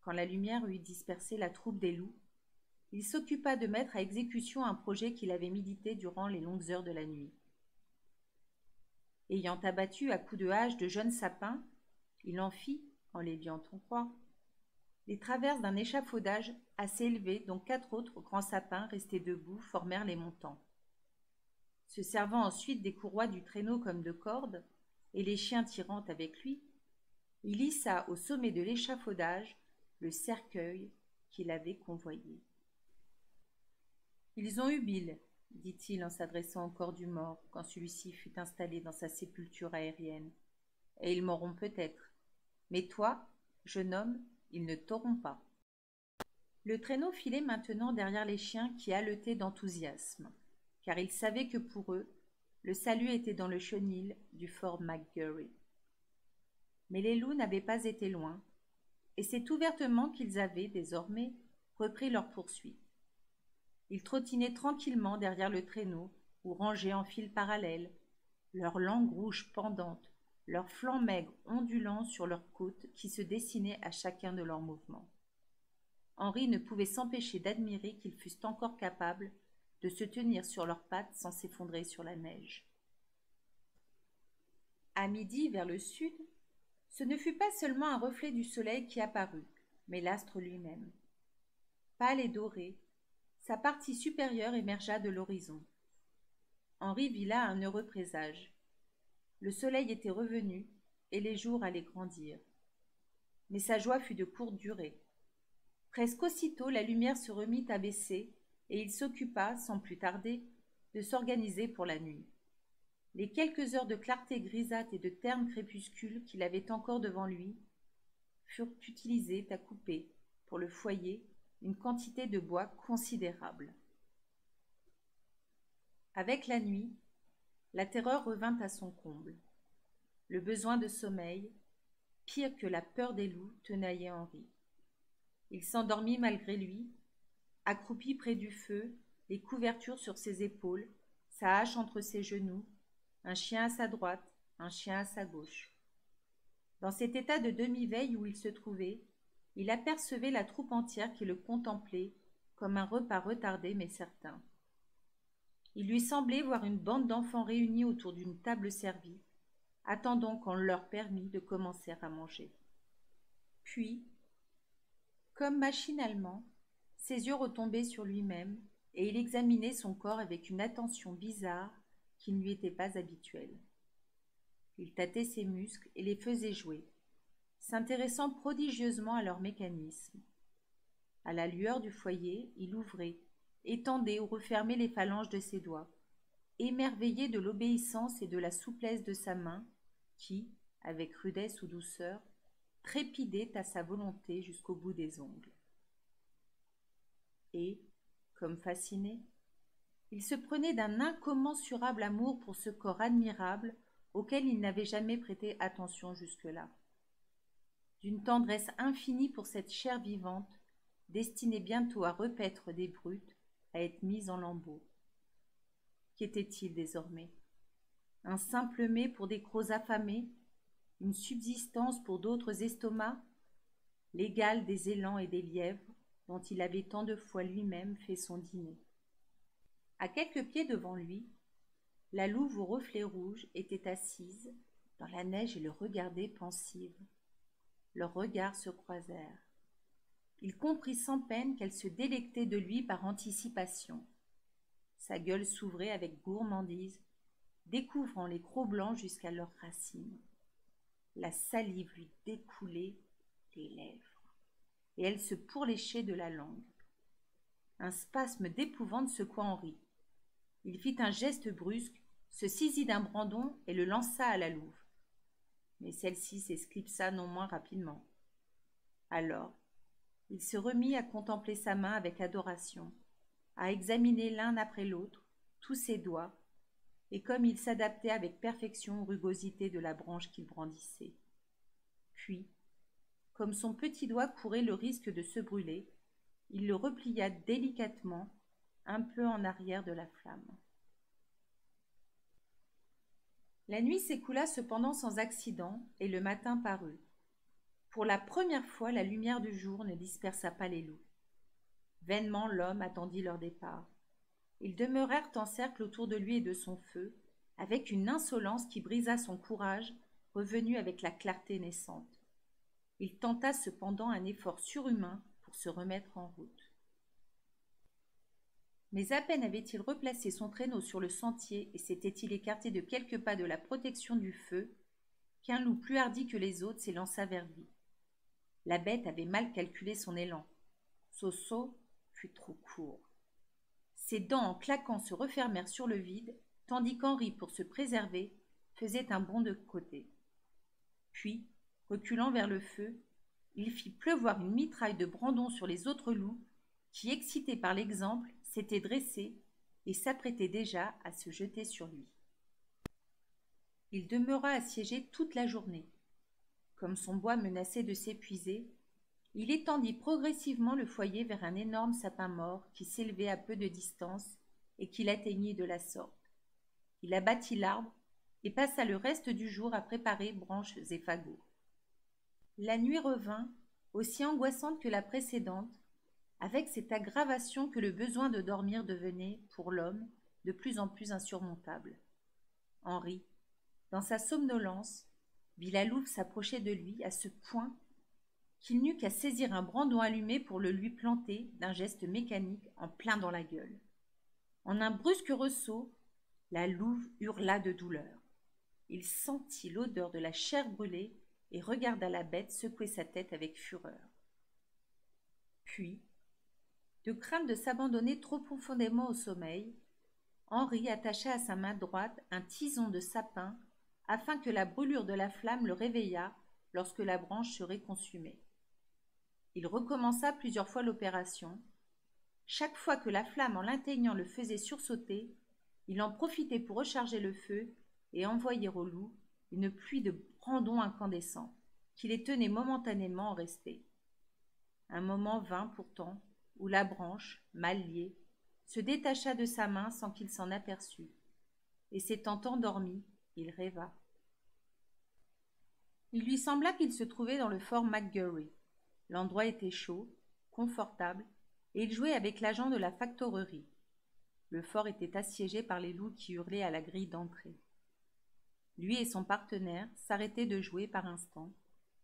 quand la lumière eut dispersé la troupe des loups, il s'occupa de mettre à exécution un projet qu'il avait médité durant les longues heures de la nuit. Ayant abattu à coups de hache de jeunes sapins, il en fit, en les lui en croire, les traverses d'un échafaudage assez élevé dont 4 autres grands sapins restés debout formèrent les montants. Se servant ensuite des courroies du traîneau comme de cordes, et les chiens tirant avec lui, il hissa au sommet de l'échafaudage le cercueil qu'il avait convoyé. « Ils ont eu Bill, dit-il en s'adressant au corps du mort quand celui-ci fut installé dans sa sépulture aérienne, et ils m'auront peut-être. Mais toi, jeune homme, ils ne t'auront pas. » Le traîneau filait maintenant derrière les chiens qui haletaient d'enthousiasme, car ils savaient que pour eux, le salut était dans le chenil du fort McGurry. Mais les loups n'avaient pas été loin, et c'est ouvertement qu'ils avaient, désormais, repris leur poursuite. Ils trottinaient tranquillement derrière le traîneau ou rangés en file parallèle, leurs langues rouges pendantes, leurs flancs maigres ondulant sur leurs côtes qui se dessinaient à chacun de leurs mouvements. Henri ne pouvait s'empêcher d'admirer qu'ils fussent encore capables de se tenir sur leurs pattes sans s'effondrer sur la neige. À midi, vers le sud, ce ne fut pas seulement un reflet du soleil qui apparut, mais l'astre lui-même. Pâle et doré, sa partie supérieure émergea de l'horizon. Henri vit là un heureux présage. Le soleil était revenu et les jours allaient grandir. Mais sa joie fut de courte durée. Presque aussitôt, la lumière se remit à baisser et il s'occupa, sans plus tarder, de s'organiser pour la nuit. Les quelques heures de clarté grisâtre et de terne crépuscule qu'il avait encore devant lui furent utilisées à couper, pour le foyer, une quantité de bois considérable. Avec la nuit, la terreur revint à son comble. Le besoin de sommeil, pire que la peur des loups, tenaillait Henri. Il s'endormit malgré lui, accroupi près du feu, les couvertures sur ses épaules, sa hache entre ses genoux, un chien à sa droite, un chien à sa gauche. Dans cet état de demi-veille où il se trouvait, il apercevait la troupe entière qui le contemplait comme un repas retardé mais certain. Il lui semblait voir une bande d'enfants réunis autour d'une table servie, attendant qu'on leur permît de commencer à manger. Puis, comme machinalement, ses yeux retombaient sur lui-même et il examinait son corps avec une attention bizarre qui ne lui était pas habituelle. Il tâtait ses muscles et les faisait jouer, s'intéressant prodigieusement à leur mécanisme. À la lueur du foyer, il ouvrait, étendait ou refermait les phalanges de ses doigts, émerveillé de l'obéissance et de la souplesse de sa main, qui, avec rudesse ou douceur, trépidait à sa volonté jusqu'au bout des ongles. Et, comme fasciné, il se prenait d'un incommensurable amour pour ce corps admirable auquel il n'avait jamais prêté attention jusque-là. D'une tendresse infinie pour cette chair vivante, destinée bientôt à repaître des brutes, à être mise en lambeaux. Qu'était-il désormais? Un simple mets pour des crocs affamés, une subsistance pour d'autres estomacs, l'égal des élans et des lièvres dont il avait tant de fois lui-même fait son dîner. À quelques pieds devant lui, la louve aux reflets rouges était assise dans la neige et le regardait pensive. Leurs regards se croisèrent. Il comprit sans peine qu'elle se délectait de lui par anticipation. Sa gueule s'ouvrait avec gourmandise, découvrant les crocs blancs jusqu'à leurs racines. La salive lui découlait des lèvres, et elle se pourléchait de la langue. Un spasme d'épouvante secoua Henri. Il fit un geste brusque, se saisit d'un brandon et le lança à la louve. mais celle-ci s'esclipsa non moins rapidement. Alors, il se remit à contempler sa main avec adoration, à examiner l'un après l'autre tous ses doigts, et comme il s'adaptait avec perfection aux rugosités de la branche qu'il brandissait. Puis, comme son petit doigt courait le risque de se brûler, il le replia délicatement un peu en arrière de la flamme. La nuit s'écoula cependant sans accident, et le matin parut. Pour la première fois, la lumière du jour ne dispersa pas les loups. Vainement l'homme attendit leur départ. Ils demeurèrent en cercle autour de lui et de son feu, avec une insolence qui brisa son courage, revenu avec la clarté naissante. Il tenta cependant un effort surhumain pour se remettre en route. Mais à peine avait-il replacé son traîneau sur le sentier et s'était-il écarté de quelques pas de la protection du feu, qu'un loup plus hardi que les autres s'élança vers lui. La bête avait mal calculé son élan. Son saut fut trop court. Ses dents en claquant se refermèrent sur le vide, tandis qu'Henri, pour se préserver, faisait un bond de côté. Puis, reculant vers le feu, il fit pleuvoir une mitraille de brandons sur les autres loups, qui, excités par l'exemple, s'étaient dressés et s'apprêtaient déjà à se jeter sur lui. Il demeura assiégé toute la journée. Comme son bois menaçait de s'épuiser, il étendit progressivement le foyer vers un énorme sapin mort qui s'élevait à peu de distance et qu'il atteignit de la sorte. Il abattit l'arbre et passa le reste du jour à préparer branches et fagots. La nuit revint, aussi angoissante que la précédente, avec cette aggravation que le besoin de dormir devenait, pour l'homme, de plus en plus insurmontable. Henri, dans sa somnolence, vit la louve s'approcher de lui à ce point qu'il n'eut qu'à saisir un brandon allumé pour le lui planter d'un geste mécanique en plein dans la gueule. En un brusque ressaut, la louve hurla de douleur. Il sentit l'odeur de la chair brûlée et regarda la bête secouer sa tête avec fureur. Puis, de crainte de s'abandonner trop profondément au sommeil, Henri attacha à sa main droite un tison de sapin afin que la brûlure de la flamme le réveillât lorsque la branche serait consumée. Il recommença plusieurs fois l'opération. Chaque fois que la flamme en l'atteignant le faisait sursauter, il en profitait pour recharger le feu et envoyer au loup une pluie de brandons incandescents, qui les tenait momentanément en respect. Un moment vint pourtant où la branche, mal liée, se détacha de sa main sans qu'il s'en aperçût, et s'étant endormi, il rêva. Il lui sembla qu'il se trouvait dans le fort McGurry. L'endroit était chaud, confortable, et il jouait avec l'agent de la factorerie. Le fort était assiégé par les loups qui hurlaient à la grille d'entrée. Lui et son partenaire s'arrêtaient de jouer par instant,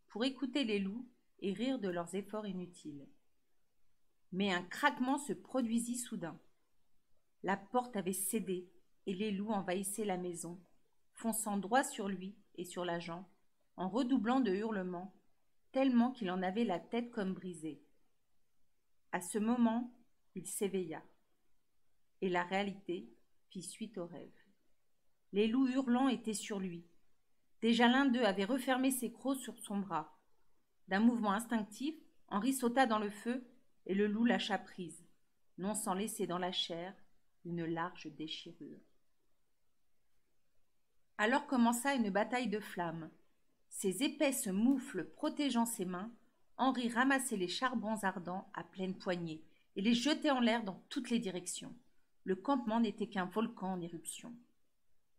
pour écouter les loups et rire de leurs efforts inutiles. Mais un craquement se produisit soudain. La porte avait cédé et les loups envahissaient la maison, fonçant droit sur lui et sur l'agent, en redoublant de hurlements, tellement qu'il en avait la tête comme brisée. À ce moment, il s'éveilla, et la réalité fit suite au rêve. Les loups hurlants étaient sur lui. Déjà l'un d'eux avait refermé ses crocs sur son bras. D'un mouvement instinctif, Henri sauta dans le feu et le loup lâcha prise, non sans laisser dans la chair une large déchirure. Alors commença une bataille de flammes. Ses épaisses moufles protégeant ses mains, Henri ramassait les charbons ardents à pleine poignée et les jetait en l'air dans toutes les directions. Le campement n'était qu'un volcan en éruption.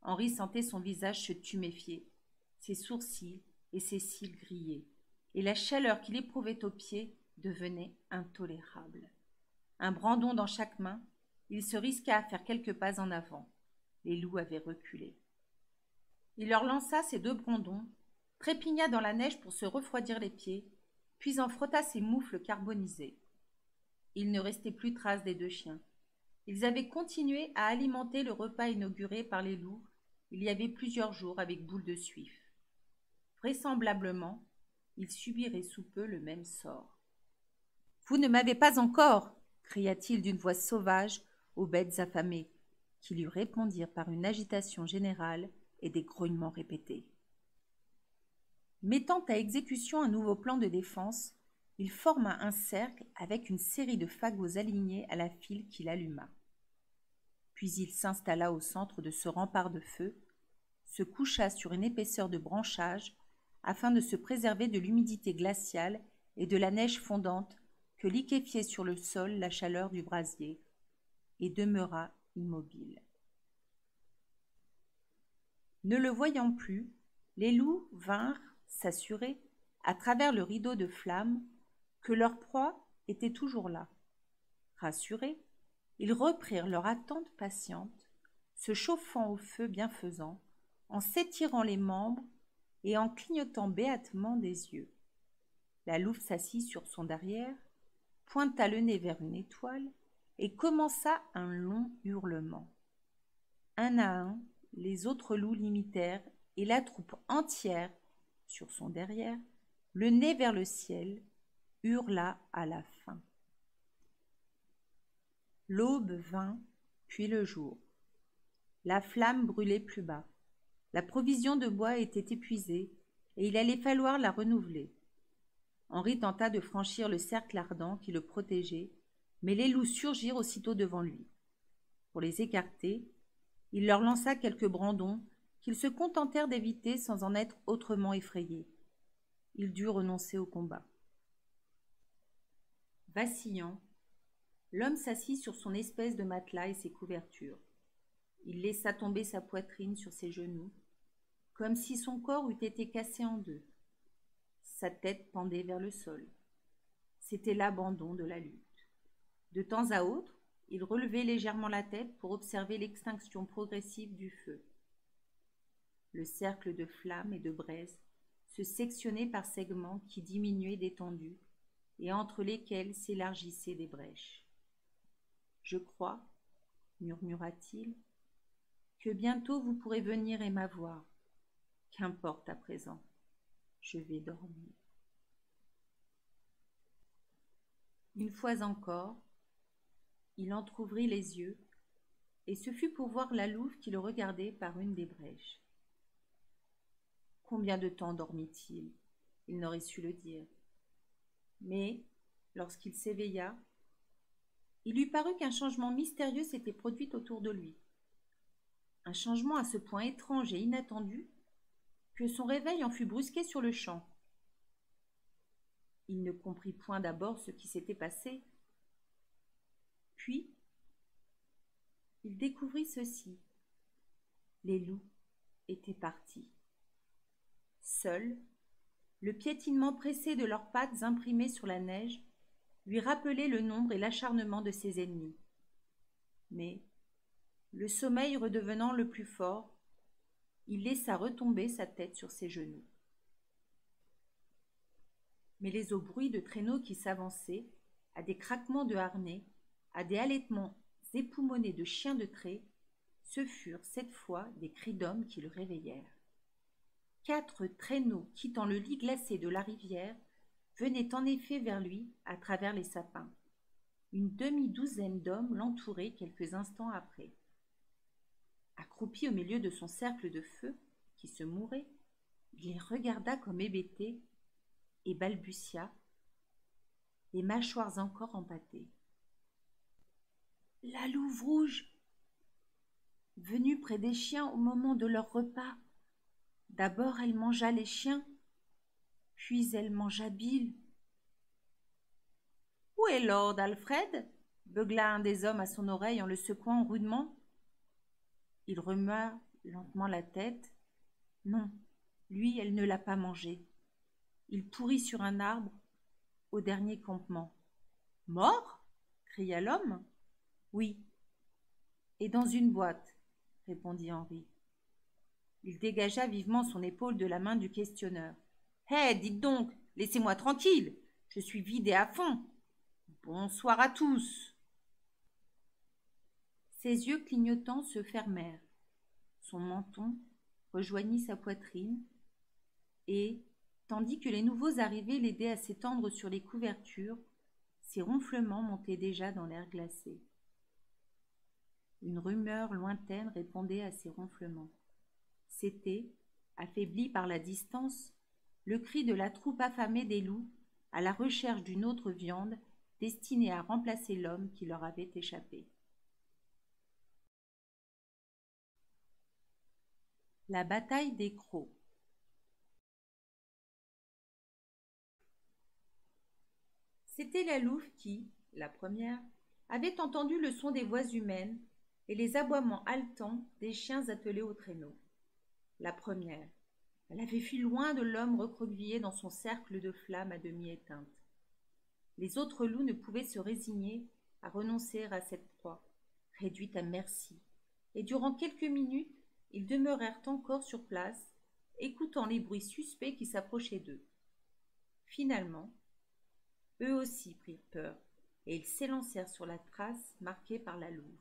Henri sentait son visage se tuméfier, ses sourcils et ses cils grillés, et la chaleur qu'il éprouvait aux pieds devenait intolérable. Un brandon dans chaque main, il se risqua à faire quelques pas en avant. Les loups avaient reculé. Il leur lança ses 2 brandons, trépigna dans la neige pour se refroidir les pieds, puis en frotta ses moufles carbonisées. Il ne restait plus trace des 2 chiens. Ils avaient continué à alimenter le repas inauguré par les loups il y avait plusieurs jours avec Boule de Suif. Vraisemblablement, ils subiraient sous peu le même sort. « Vous ne m'avez pas encore !» cria-t-il d'une voix sauvage aux bêtes affamées, qui lui répondirent par une agitation générale et des grognements répétés. Mettant à exécution un nouveau plan de défense, il forma un cercle avec une série de fagots alignés à la file qu'il alluma. Puis il s'installa au centre de ce rempart de feu, se coucha sur une épaisseur de branchages afin de se préserver de l'humidité glaciale et de la neige fondante que liquéfiait sur le sol la chaleur du brasier, et demeura immobile. Ne le voyant plus, les loups vinrent s'assurer, à travers le rideau de flammes, que leur proie était toujours là. Rassurés, ils reprirent leur attente patiente, se chauffant au feu bienfaisant, en s'étirant les membres et en clignotant béatement des yeux. La louve s'assit sur son derrière, pointa le nez vers une étoile et commença un long hurlement. Un à un, les autres loups l'imitèrent et la troupe entière, sur son derrière, le nez vers le ciel, hurla à la fin. L'aube vint, puis le jour. La flamme brûlait plus bas. La provision de bois était épuisée et il allait falloir la renouveler. Henri tenta de franchir le cercle ardent qui le protégeait, mais les loups surgirent aussitôt devant lui. Pour les écarter, il leur lança quelques brandons qu'ils se contentèrent d'éviter sans en être autrement effrayés. Il dut renoncer au combat. Vacillant, l'homme s'assit sur son espèce de matelas et ses couvertures. Il laissa tomber sa poitrine sur ses genoux, comme si son corps eût été cassé en deux. Sa tête pendait vers le sol. C'était l'abandon de la lutte. De temps à autre, il relevait légèrement la tête pour observer l'extinction progressive du feu. Le cercle de flammes et de braises se sectionnait par segments qui diminuaient d'étendue et entre lesquels s'élargissaient des brèches. « Je crois, murmura-t-il, que bientôt vous pourrez venir et m'avoir. Qu'importe à présent, je vais dormir. » Une fois encore, il entr'ouvrit les yeux, et ce fut pour voir la louve qui le regardait par une des brèches. Combien de temps dormit-il? Il n'aurait su le dire. Mais, lorsqu'il s'éveilla, il lui parut qu'un changement mystérieux s'était produit autour de lui. Un changement à ce point étrange et inattendu que son réveil en fut brusqué sur le champ. Il ne comprit point d'abord ce qui s'était passé. Puis, il découvrit ceci. Les loups étaient partis. Seul, le piétinement pressé de leurs pattes imprimées sur la neige lui rappelait le nombre et l'acharnement de ses ennemis. Mais, le sommeil redevenant le plus fort, il laissa retomber sa tête sur ses genoux. Mêlés au bruit de traîneaux qui s'avançaient, à des craquements de harnais, à des halètements époumonés de chiens de trait, ce furent cette fois des cris d'hommes qui le réveillèrent. 4 traîneaux quittant le lit glacé de la rivière venaient en effet vers lui à travers les sapins. Une demi-douzaine d'hommes l'entouraient quelques instants après. Accroupi au milieu de son cercle de feu, qui se mourait, il les regarda comme hébété et balbutia, les mâchoires encore empâtées. « La louve rouge !» Venue près des chiens au moment de leur repas. D'abord elle mangea les chiens, puis elle mangea Bill. « Où est Lord Alfred ?» beugla un des hommes à son oreille en le secouant rudement. Il remua lentement la tête. Non, lui, elle ne l'a pas mangé. Il pourrit sur un arbre au dernier campement. « Mort ?» cria l'homme. « Oui, et dans une boîte, » répondit Henri. Il dégagea vivement son épaule de la main du questionneur. « Hé, dites donc, laissez-moi tranquille, je suis vidé à fond. Bonsoir à tous. » Ses yeux clignotants se fermèrent. Son menton rejoignit sa poitrine et, tandis que les nouveaux arrivés l'aidaient à s'étendre sur les couvertures, ses ronflements montaient déjà dans l'air glacé. Une rumeur lointaine répondait à ces ronflements. C'était, affaibli par la distance, le cri de la troupe affamée des loups à la recherche d'une autre viande destinée à remplacer l'homme qui leur avait échappé. La bataille des crocs. C'était la louve qui, la première, avait entendu le son des voix humaines et les aboiements haletants des chiens attelés au traîneau. La première, elle avait fui loin de l'homme recroquevillé dans son cercle de flammes à demi éteinte. Les autres loups ne pouvaient se résigner à renoncer à cette proie, réduite à merci, et durant quelques minutes, ils demeurèrent encore sur place, écoutant les bruits suspects qui s'approchaient d'eux. Finalement, eux aussi prirent peur, et ils s'élancèrent sur la trace marquée par la louve.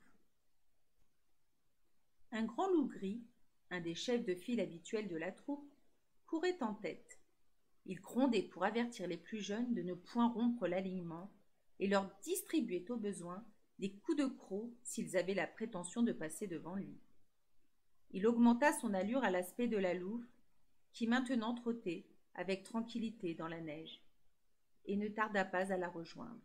Un grand loup gris, un des chefs de file habituels de la troupe, courait en tête. Il grondait pour avertir les plus jeunes de ne point rompre l'alignement et leur distribuait au besoin des coups de croc s'ils avaient la prétention de passer devant lui. Il augmenta son allure à l'aspect de la louve, qui maintenant trottait avec tranquillité dans la neige, et ne tarda pas à la rejoindre.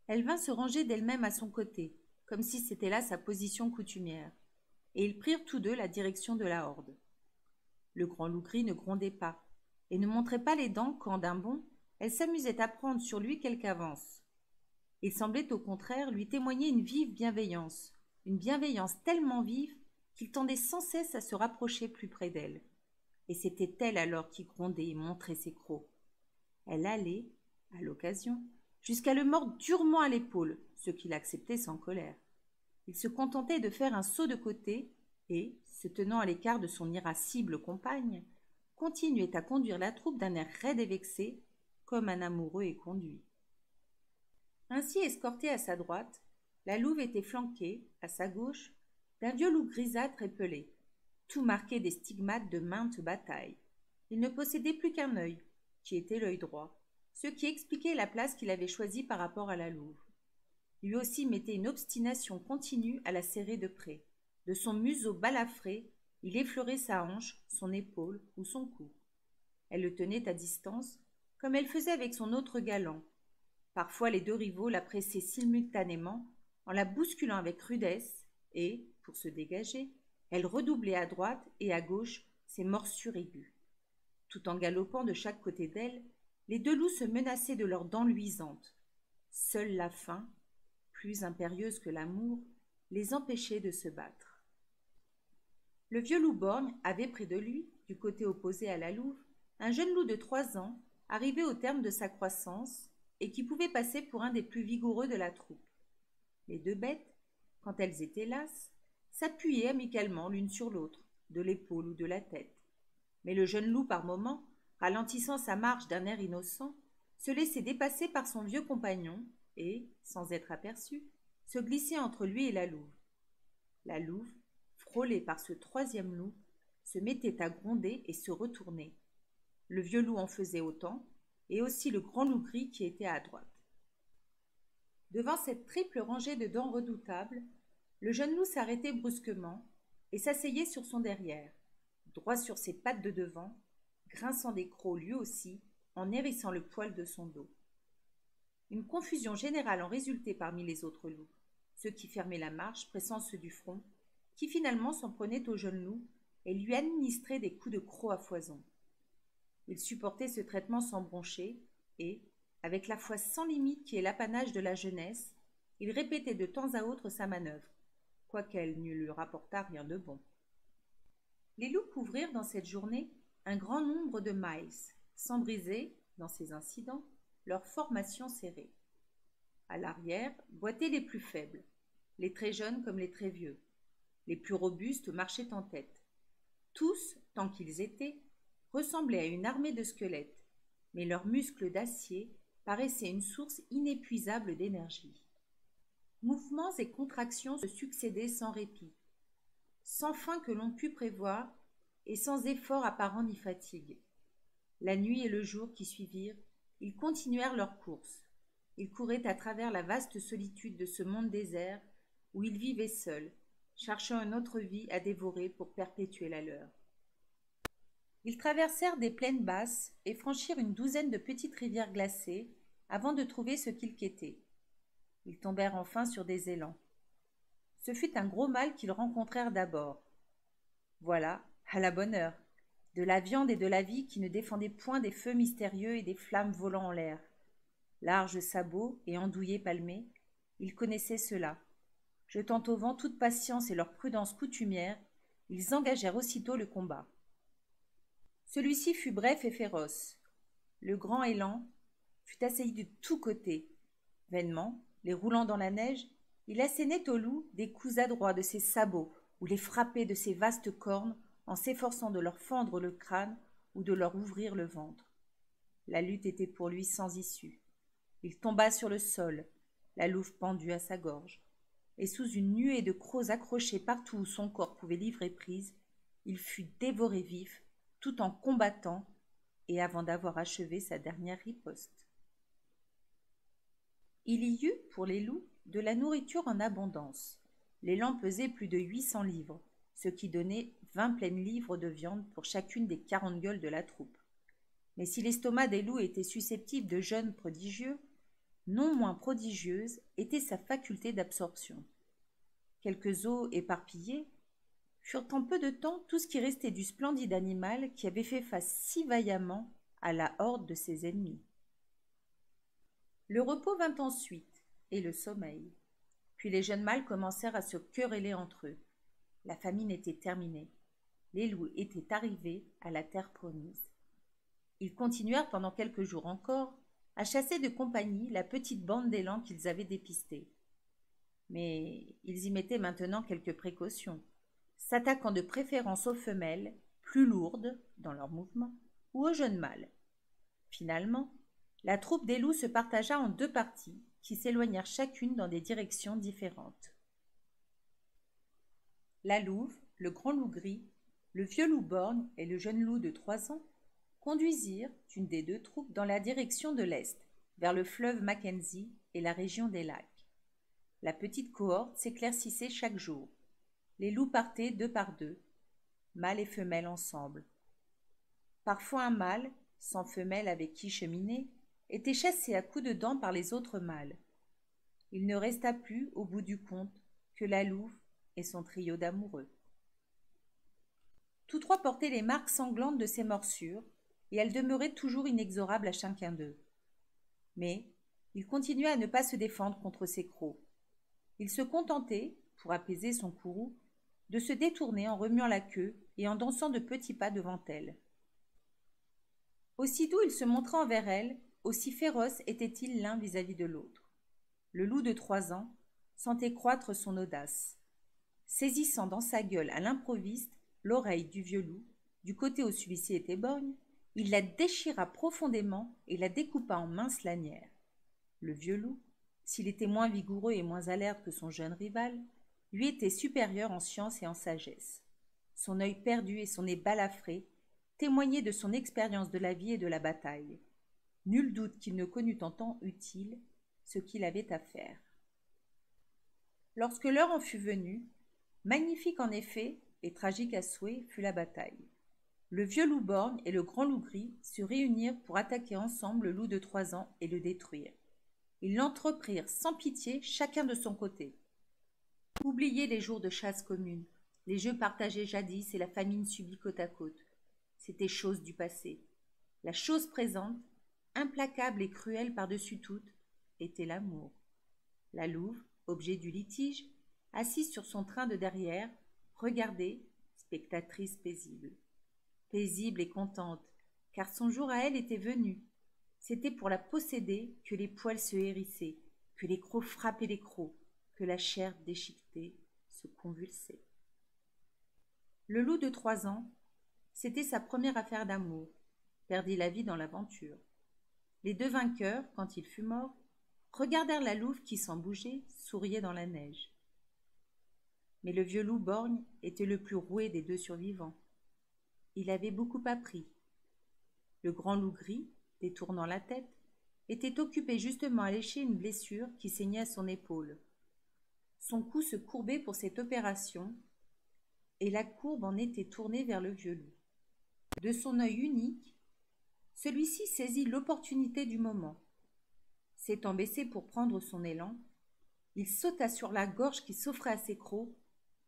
Elle vint se ranger d'elle-même à son côté, comme si c'était là sa position coutumière, et ils prirent tous deux la direction de la horde. Le grand loup gris ne grondait pas, et ne montrait pas les dents quand, d'un bond, elle s'amusait à prendre sur lui quelque avance. Il semblait au contraire lui témoigner une vive bienveillance, une bienveillance tellement vive qu'il tendait sans cesse à se rapprocher plus près d'elle. Et c'était elle alors qui grondait et montrait ses crocs. Elle allait, à l'occasion, jusqu'à le mordre durement à l'épaule, ce qu'il acceptait sans colère. Il se contentait de faire un saut de côté et, se tenant à l'écart de son irascible compagne, continuait à conduire la troupe d'un air raide et vexé, comme un amoureux est conduit. Ainsi escortée à sa droite, la louve était flanquée, à sa gauche, d'un vieux loup grisâtre et pelé, tout marqué des stigmates de maintes batailles. Il ne possédait plus qu'un œil, qui était l'œil droit, ce qui expliquait la place qu'il avait choisie par rapport à la louve. Lui aussi mettait une obstination continue à la serrer de près. De son museau balafré, il effleurait sa hanche, son épaule ou son cou. Elle le tenait à distance, comme elle faisait avec son autre galant. Parfois les deux rivaux la pressaient simultanément, en la bousculant avec rudesse, et, pour se dégager, elle redoublait à droite et à gauche ses morsures aiguës. Tout en galopant de chaque côté d'elle, les deux loups se menaçaient de leurs dents luisantes. Seule la faim, plus impérieuse que l'amour, les empêchait de se battre. Le vieux loup borgne avait près de lui, du côté opposé à la louve, un jeune loup de 3 ans, arrivé au terme de sa croissance, et qui pouvait passer pour un des plus vigoureux de la troupe. Les deux bêtes, quand elles étaient lasses, s'appuyaient amicalement l'une sur l'autre, de l'épaule ou de la tête. Mais le jeune loup, par moments, ralentissant sa marche d'un air innocent, se laissait dépasser par son vieux compagnon et, sans être aperçu, se glissait entre lui et la louve. La louve, frôlée par ce troisième loup, se mettait à gronder et se retourner. Le vieux loup en faisait autant, et aussi le grand loup gris qui était à droite. Devant cette triple rangée de dents redoutables, le jeune loup s'arrêtait brusquement et s'asseyait sur son derrière, droit sur ses pattes de devant, grinçant des crocs lui aussi, en hérissant le poil de son dos. Une confusion générale en résultait parmi les autres loups, ceux qui fermaient la marche pressant ceux du front, qui finalement s'en prenaient au jeune loup et lui administraient des coups de croc à foison. Il supportait ce traitement sans broncher et, avec la foi sans limite qui est l'apanage de la jeunesse, il répétait de temps à autre sa manœuvre, quoiqu'elle ne lui rapportât rien de bon. Les loups couvrirent dans cette journée un grand nombre de miles, sans briser, dans ces incidents, leur formation serrée. À l'arrière, boitaient les plus faibles, les très jeunes comme les très vieux. Les plus robustes marchaient en tête. Tous, tant qu'ils étaient, ressemblaient à une armée de squelettes, mais leurs muscles d'acier paraissaient une source inépuisable d'énergie. Mouvements et contractions se succédaient sans répit, sans fin que l'on pût prévoir et sans effort apparent ni fatigue. La nuit et le jour qui suivirent, ils continuèrent leur course. Ils couraient à travers la vaste solitude de ce monde désert où ils vivaient seuls, cherchant une autre vie à dévorer pour perpétuer la leur. Ils traversèrent des plaines basses et franchirent une douzaine de petites rivières glacées avant de trouver ce qu'ils quêtaient. Ils tombèrent enfin sur des élans. Ce fut un gros mâle qu'ils rencontrèrent d'abord. Voilà, à la bonne heure, de la viande et de la vie qui ne défendaient point des feux mystérieux et des flammes volant en l'air. Larges sabots et andouillés palmés, ils connaissaient cela. Jetant au vent toute patience et leur prudence coutumière, ils engagèrent aussitôt le combat. Celui-ci fut bref et féroce. Le grand élan fut assailli de tous côtés. Vainement, les roulant dans la neige, il assénait au loup des coups adroits de ses sabots ou les frappait de ses vastes cornes en s'efforçant de leur fendre le crâne ou de leur ouvrir le ventre. La lutte était pour lui sans issue. Il tomba sur le sol, la louve pendue à sa gorge, et sous une nuée de crocs accrochés partout où son corps pouvait livrer prise, il fut dévoré vif, tout en combattant et avant d'avoir achevé sa dernière riposte. Il y eut, pour les loups, de la nourriture en abondance. L'élan pesait plus de 800 livres, ce qui donnait 20 pleines livres de viande pour chacune des 40 gueules de la troupe. Mais si l'estomac des loups était susceptible de jeûnes prodigieux, non moins prodigieuse était sa faculté d'absorption. Quelques os éparpillés furent en peu de temps tout ce qui restait du splendide animal qui avait fait face si vaillamment à la horde de ses ennemis. Le repos vint ensuite, et le sommeil. Puis les jeunes mâles commencèrent à se quereller entre eux. La famine était terminée. Les loups étaient arrivés à la terre promise. Ils continuèrent pendant quelques jours encore à chasser de compagnie la petite bande d'élans qu'ils avaient dépistée. Mais ils y mettaient maintenant quelques précautions, s'attaquant de préférence aux femelles, plus lourdes dans leurs mouvements, ou aux jeunes mâles. Finalement, la troupe des loups se partagea en deux parties qui s'éloignèrent chacune dans des directions différentes. La louve, le grand loup gris, le vieux loup borgne et le jeune loup de 3 ans conduisirent une des deux troupes dans la direction de l'est, vers le fleuve Mackenzie et la région des lacs. La petite cohorte s'éclaircissait chaque jour. Les loups partaient deux par deux, mâles et femelles ensemble. Parfois un mâle, sans femelle avec qui cheminer, était chassé à coups de dents par les autres mâles. Il ne resta plus, au bout du compte, que la louve et son trio d'amoureux. Tous trois portaient les marques sanglantes de ces morsures, et elles demeuraient toujours inexorables à chacun d'eux. Mais il continuait à ne pas se défendre contre ces crocs. Il se contentait, pour apaiser son courroux, de se détourner en remuant la queue et en dansant de petits pas devant elle. Aussi doux il se montra envers elle, aussi féroce était-il l'un vis-à-vis de l'autre. Le loup de 3 ans sentait croître son audace. Saisissant dans sa gueule à l'improviste l'oreille du vieux loup, du côté où celui-ci était borgne, il la déchira profondément et la découpa en minces lanières. Le vieux loup, s'il était moins vigoureux et moins alerte que son jeune rival, lui était supérieur en science et en sagesse. Son œil perdu et son nez balafré témoignaient de son expérience de la vie et de la bataille. Nul doute qu'il ne connût en temps utile ce qu'il avait à faire. Lorsque l'heure en fut venue, magnifique en effet et tragique à souhait fut la bataille. Le vieux loup borgne et le grand loup gris se réunirent pour attaquer ensemble le loup de 3 ans et le détruire. Ils l'entreprirent sans pitié, chacun de son côté. Oubliez les jours de chasse commune, les jeux partagés jadis et la famine subie côte à côte. C'était chose du passé. La chose présente, implacable et cruelle par-dessus toute, était l'amour. La louve, objet du litige, assise sur son train de derrière, regardait, spectatrice paisible. Paisible et contente, car son jour à elle était venu. C'était pour la posséder que les poils se hérissaient, que les crocs frappaient les crocs, que la chair déchiquetée se convulsait. Le loup de 3 ans, c'était sa première affaire d'amour, perdit la vie dans l'aventure. Les deux vainqueurs, quand il fut mort, regardèrent la louve qui, sans bouger, souriait dans la neige. Mais le vieux loup borgne était le plus roué des deux survivants. Il avait beaucoup appris. Le grand loup gris, détournant la tête, était occupé justement à lécher une blessure qui saignait à son épaule. Son cou se courbait pour cette opération, et la courbe en était tournée vers le vieux loup. De son œil unique, celui-ci saisit l'opportunité du moment. S'étant baissé pour prendre son élan, il sauta sur la gorge qui s'offrait à ses crocs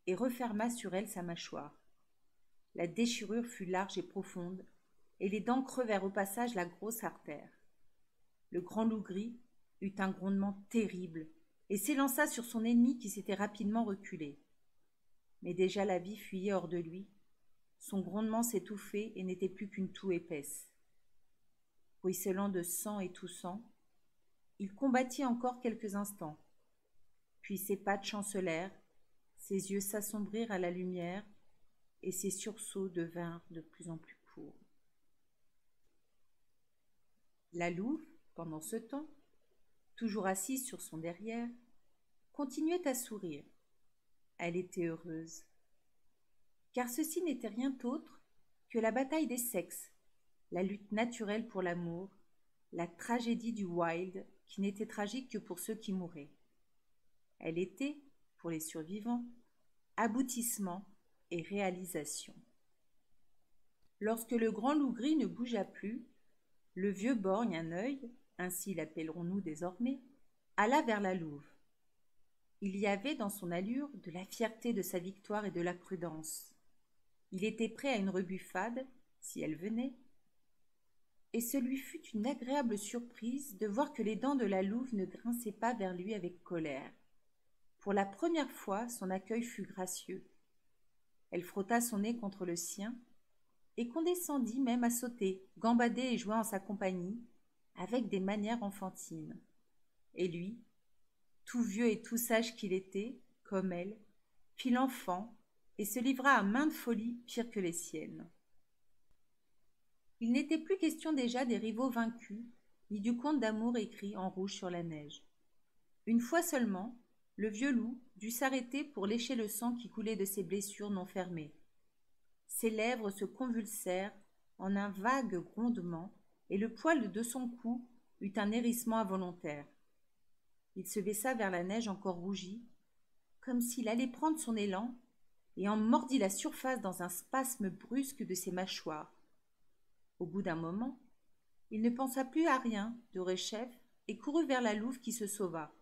et referma sur elle sa mâchoire. La déchirure fut large et profonde, et les dents crevèrent au passage la grosse artère. Le grand loup gris eut un grondement terrible et s'élança sur son ennemi qui s'était rapidement reculé. Mais déjà la vie fuyait hors de lui. Son grondement s'étouffait et n'était plus qu'une toux épaisse. Ruisselant de sang et toussant, il combattit encore quelques instants. Puis ses pattes chancelèrent, ses yeux s'assombrirent à la lumière et ses sursauts devinrent de plus en plus courts. La louve, pendant ce temps, toujours assise sur son derrière, continuait à sourire. Elle était heureuse. Car ceci n'était rien d'autre que la bataille des sexes, la lutte naturelle pour l'amour, la tragédie du wild qui n'était tragique que pour ceux qui mouraient. Elle était, pour les survivants, aboutissement et réalisation. Lorsque le grand loup gris ne bougea plus, le vieux borgne un œil, ainsi l'appellerons-nous désormais, alla vers la louve. Il y avait dans son allure de la fierté de sa victoire et de la prudence. Il était prêt à une rebuffade, si elle venait, et ce lui fut une agréable surprise de voir que les dents de la louve ne grinçaient pas vers lui avec colère. Pour la première fois, son accueil fut gracieux. Elle frotta son nez contre le sien et condescendit même à sauter, gambader et jouer en sa compagnie, avec des manières enfantines. Et lui, tout vieux et tout sage qu'il était, comme elle, fit l'enfant et se livra à maintes folies pires que les siennes. Il n'était plus question déjà des rivaux vaincus, ni du conte d'amour écrit en rouge sur la neige. Une fois seulement, le vieux loup dut s'arrêter pour lécher le sang qui coulait de ses blessures non fermées. Ses lèvres se convulsèrent en un vague grondement, et le poil de son cou eut un hérissement involontaire. Il se baissa vers la neige encore rougie, comme s'il allait prendre son élan, et en mordit la surface dans un spasme brusque de ses mâchoires. Au bout d'un moment, il ne pensa plus à rien de rechef et courut vers la louve qui se sauva,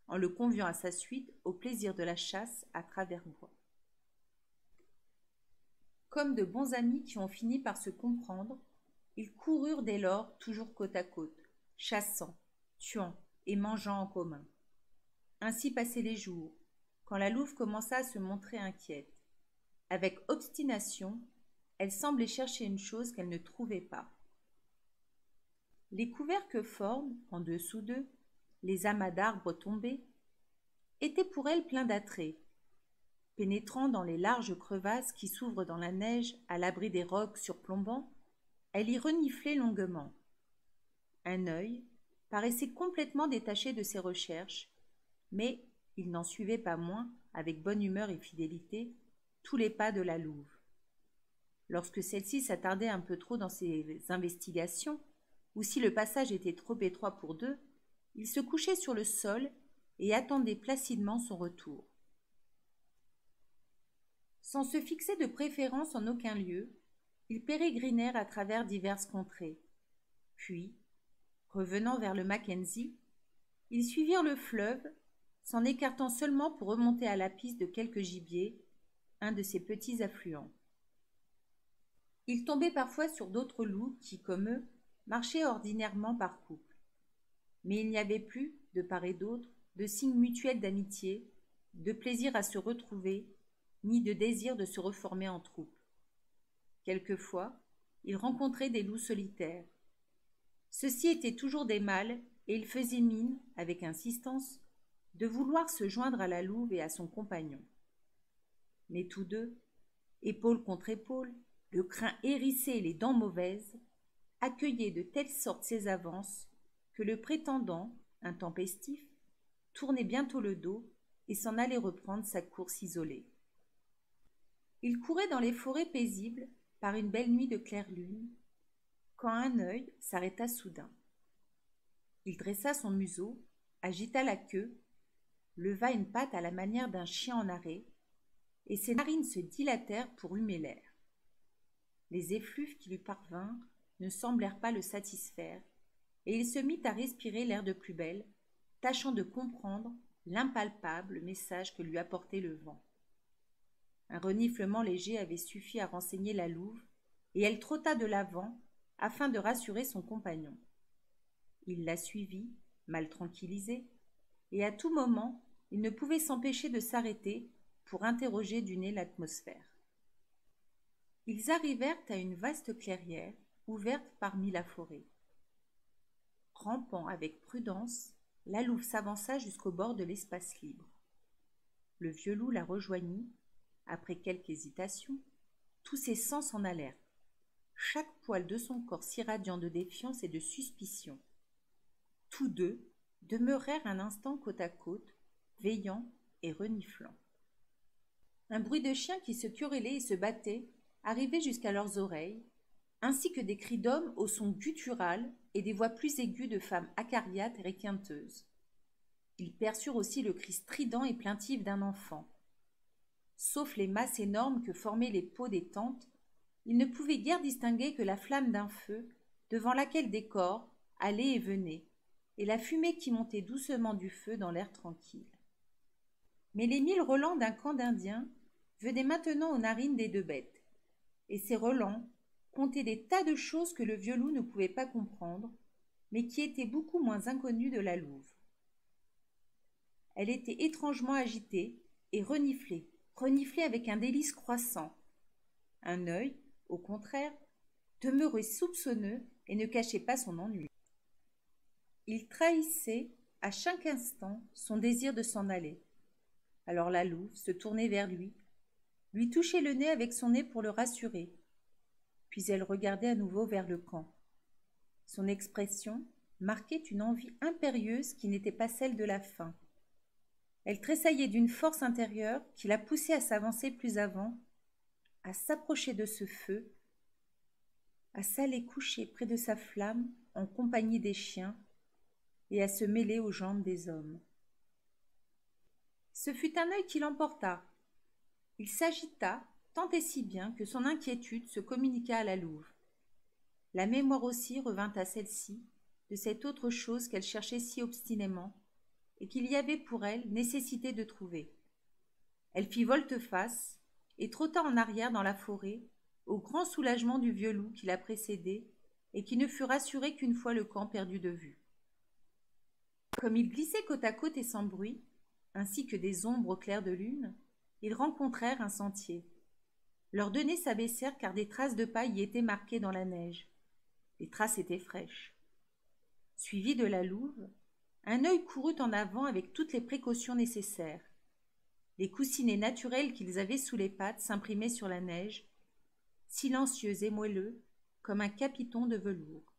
en le conviant à sa suite au plaisir de la chasse à travers bois. Comme de bons amis qui ont fini par se comprendre, ils coururent dès lors toujours côte à côte, chassant, tuant et mangeant en commun. Ainsi passaient les jours, quand la louve commença à se montrer inquiète. Avec obstination, elle semblait chercher une chose qu'elle ne trouvait pas. Les couverts que forment, en dessous d'eux, les amas d'arbres tombés, étaient pour elle pleins d'attrait. Pénétrant dans les larges crevasses qui s'ouvrent dans la neige à l'abri des rocs surplombants, elle y reniflait longuement. Un œil paraissait complètement détaché de ses recherches, mais il n'en suivait pas moins, avec bonne humeur et fidélité, tous les pas de la louve. Lorsque celle-ci s'attardait un peu trop dans ses investigations, ou si le passage était trop étroit pour deux, il se couchait sur le sol et attendait placidement son retour. Sans se fixer de préférence en aucun lieu, ils pérégrinèrent à travers diverses contrées. Puis, revenant vers le Mackenzie, ils suivirent le fleuve, s'en écartant seulement pour remonter à la piste de quelques gibiers, un de ses petits affluents. Ils tombaient parfois sur d'autres loups qui, comme eux, marchaient ordinairement par couple. Mais il n'y avait plus, de part et d'autre, de signes mutuels d'amitié, de plaisir à se retrouver, ni de désir de se reformer en troupe. Quelquefois, ils rencontraient des loups solitaires. Ceux-ci étaient toujours des mâles, et ils faisaient mine, avec insistance, de vouloir se joindre à la louve et à son compagnon. Mais tous deux, épaule contre épaule, le crin hérissé et les dents mauvaises, accueillaient de telle sorte ses avances que le prétendant, intempestif, tournait bientôt le dos et s'en allait reprendre sa course isolée. Il courait dans les forêts paisibles par une belle nuit de claire lune, quand un œil s'arrêta soudain. Il dressa son museau, agita la queue, leva une patte à la manière d'un chien en arrêt, et ses narines se dilatèrent pour humer l'air. Les effluves qui lui parvinrent ne semblèrent pas le satisfaire, et il se mit à respirer l'air de plus belle, tâchant de comprendre l'impalpable message que lui apportait le vent. Un reniflement léger avait suffi à renseigner la louve, et elle trotta de l'avant afin de rassurer son compagnon. Il la suivit, mal tranquillisé, et à tout moment il ne pouvait s'empêcher de s'arrêter pour interroger du nez l'atmosphère. Ils arrivèrent à une vaste clairière ouverte parmi la forêt. Rampant avec prudence, la louve s'avança jusqu'au bord de l'espace libre. Le vieux loup la rejoignit. Après quelque hésitation, tous ses sens s'en allèrent, chaque poil de son corps s'irradiant de défiance et de suspicion. Tous deux demeurèrent un instant côte à côte, veillant et reniflant. Un bruit de chiens qui se querellaient et se battaient arrivait jusqu'à leurs oreilles, ainsi que des cris d'hommes au son guttural et des voix plus aiguës de femmes acariâtres et requinteuses. Ils perçurent aussi le cri strident et plaintif d'un enfant. Sauf les masses énormes que formaient les pots des tentes, ils ne pouvaient guère distinguer que la flamme d'un feu, devant laquelle des corps allaient et venaient, et la fumée qui montait doucement du feu dans l'air tranquille. Mais les 1000 relents d'un camp d'Indiens venaient maintenant aux narines des deux bêtes, et ces relents comptaient des tas de choses que le vieux loup ne pouvait pas comprendre, mais qui étaient beaucoup moins inconnues de la louve. Elle était étrangement agitée et reniflait avec un délice croissant. Un œil, au contraire, demeurait soupçonneux et ne cachait pas son ennui. Il trahissait à chaque instant son désir de s'en aller. Alors la louve se tournait vers lui touchait le nez avec son nez pour le rassurer, puis elle regardait à nouveau vers le camp. Son expression marquait une envie impérieuse qui n'était pas celle de la faim. Elle tressaillait d'une force intérieure qui la poussait à s'avancer plus avant, à s'approcher de ce feu, à s'aller coucher près de sa flamme en compagnie des chiens et à se mêler aux jambes des hommes. Ce fut un œil qui l'emporta. Il s'agita tant et si bien que son inquiétude se communiqua à la louve. La mémoire aussi revint à celle-ci de cette autre chose qu'elle cherchait si obstinément et qu'il y avait pour elle nécessité de trouver. Elle fit volte-face et trotta en arrière dans la forêt, au grand soulagement du vieux loup qui la précédait et qui ne fut rassuré qu'une fois le camp perdu de vue. Comme ils glissaient côte à côte et sans bruit, ainsi que des ombres au clair de lune, ils rencontrèrent un sentier. Leurs deux nez s'abaissèrent car des traces de pas y étaient marquées dans la neige. Les traces étaient fraîches. Suivi de la louve, un œil courut en avant avec toutes les précautions nécessaires. Les coussinets naturels qu'ils avaient sous les pattes s'imprimaient sur la neige, silencieux et moelleux, comme un capiton de velours.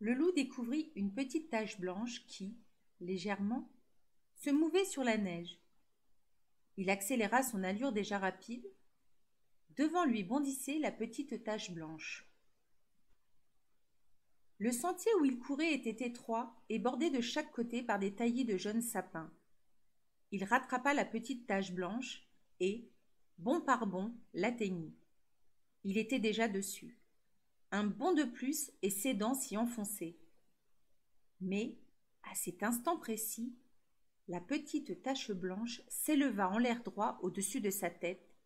Le loup découvrit une petite tache blanche qui, légèrement, se mouvait sur la neige. Il accéléra son allure déjà rapide. Devant lui bondissait la petite tache blanche. Le sentier où il courait était étroit et bordé de chaque côté par des taillis de jeunes sapins. Il rattrapa la petite tache blanche et, bond par bond, l'atteignit. Il était déjà dessus. Un bond de plus et ses dents s'y enfonçaient. Mais, à cet instant précis, la petite tache blanche s'éleva en l'air droit au-dessus de sa tête,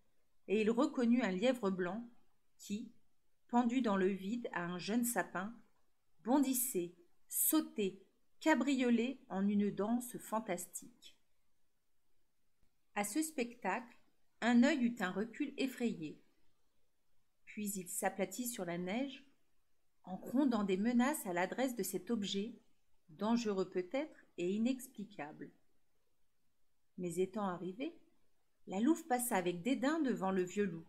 et il reconnut un lièvre blanc qui, pendu dans le vide à un jeune sapin, bondissait, sautait, cabriolait en une danse fantastique. À ce spectacle, un œil eut un recul effrayé. Puis il s'aplatit sur la neige, en grondant des menaces à l'adresse de cet objet, dangereux peut-être et inexplicable. Mais étant arrivée, la louve passa avec dédain devant le vieux loup.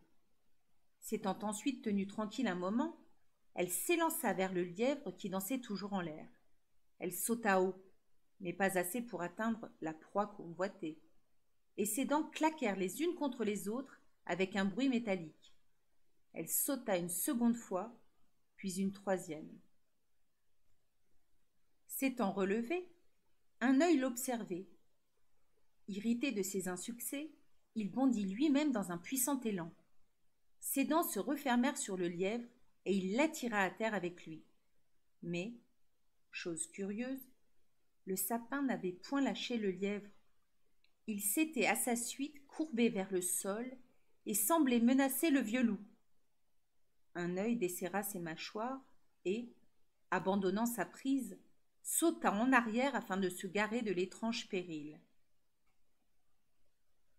S'étant ensuite tenue tranquille un moment, elle s'élança vers le lièvre qui dansait toujours en l'air. Elle sauta haut, mais pas assez pour atteindre la proie convoitée, et ses dents claquèrent les unes contre les autres avec un bruit métallique. Elle sauta une seconde fois, puis une troisième. S'étant relevé, un œil l'observait. Irrité de ses insuccès, il bondit lui-même dans un puissant élan. Ses dents se refermèrent sur le lièvre et il l'attira à terre avec lui. Mais, chose curieuse, le sapin n'avait point lâché le lièvre. Il s'était à sa suite courbé vers le sol et semblait menacer le vieux loup. Un œil desserra ses mâchoires et, abandonnant sa prise, sauta en arrière afin de se garer de l'étrange péril.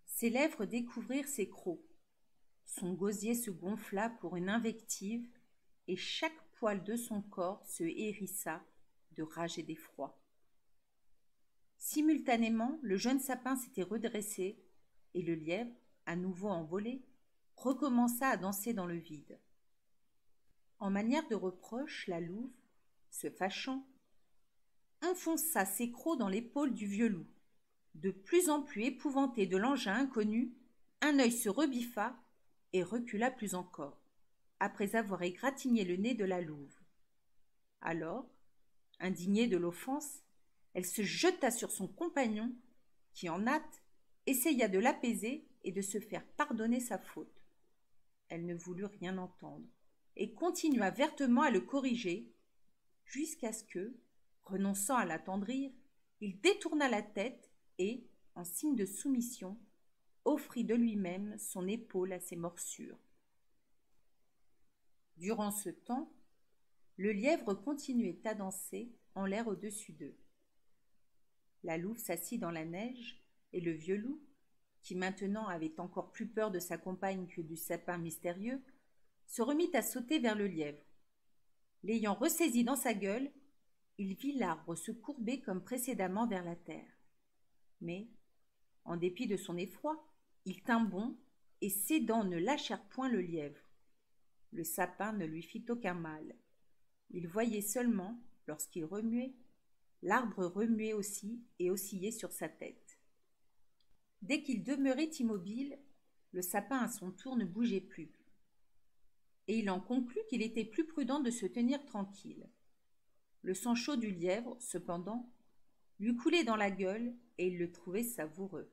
Ses lèvres découvrirent ses crocs. Son gosier se gonfla pour une invective et chaque poil de son corps se hérissa de rage et d'effroi. Simultanément, le jeune sapin s'était redressé et le lièvre, à nouveau envolé, recommença à danser dans le vide. En manière de reproche, la louve, se fâchant, enfonça ses crocs dans l'épaule du vieux loup. De plus en plus épouvanté de l'engin inconnu, un œil se rebiffa et recula plus encore, après avoir égratigné le nez de la louve. Alors, indignée de l'offense, elle se jeta sur son compagnon, qui en hâte essaya de l'apaiser et de se faire pardonner sa faute. Elle ne voulut rien entendre et continua vertement à le corriger, jusqu'à ce que, renonçant à l'attendrir, il détourna la tête et, en signe de soumission, offrit de lui-même son épaule à ses morsures. Durant ce temps, le lièvre continuait à danser en l'air au-dessus d'eux. La louve s'assit dans la neige et le vieux loup, qui maintenant avait encore plus peur de sa compagne que du sapin mystérieux, se remit à sauter vers le lièvre. L'ayant ressaisi dans sa gueule, il vit l'arbre se courber comme précédemment vers la terre. Mais, en dépit de son effroi, il tint bon et ses dents ne lâchèrent point le lièvre. Le sapin ne lui fit aucun mal. Il voyait seulement, lorsqu'il remuait, l'arbre remuait aussi et oscillait sur sa tête. Dès qu'il demeurait immobile, le sapin à son tour ne bougeait plus. Et il en conclut qu'il était plus prudent de se tenir tranquille. Le sang chaud du lièvre, cependant, lui coulait dans la gueule et il le trouvait savoureux.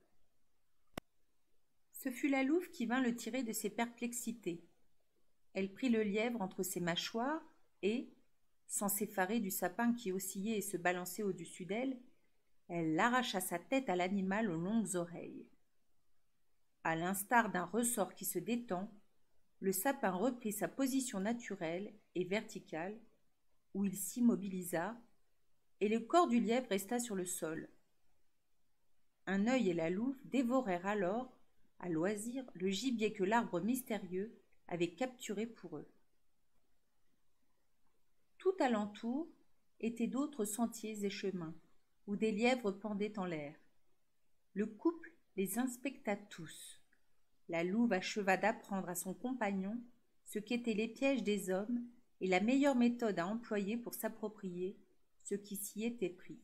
Ce fut la louve qui vint le tirer de ses perplexités. Elle prit le lièvre entre ses mâchoires et, sans s'effarer du sapin qui oscillait et se balançait au-dessus d'elle, elle arracha sa tête à l'animal aux longues oreilles. À l'instar d'un ressort qui se détend, le sapin reprit sa position naturelle et verticale, où il s'immobilisa, et le corps du lièvre resta sur le sol. Un œil et la louve dévorèrent alors, à loisir, le gibier que l'arbre mystérieux avait capturé pour eux. Tout alentour étaient d'autres sentiers et chemins, où des lièvres pendaient en l'air. Le couple les inspecta tous. La louve acheva d'apprendre à son compagnon ce qu'étaient les pièges des hommes et la meilleure méthode à employer pour s'approprier ce qui s'y était pris.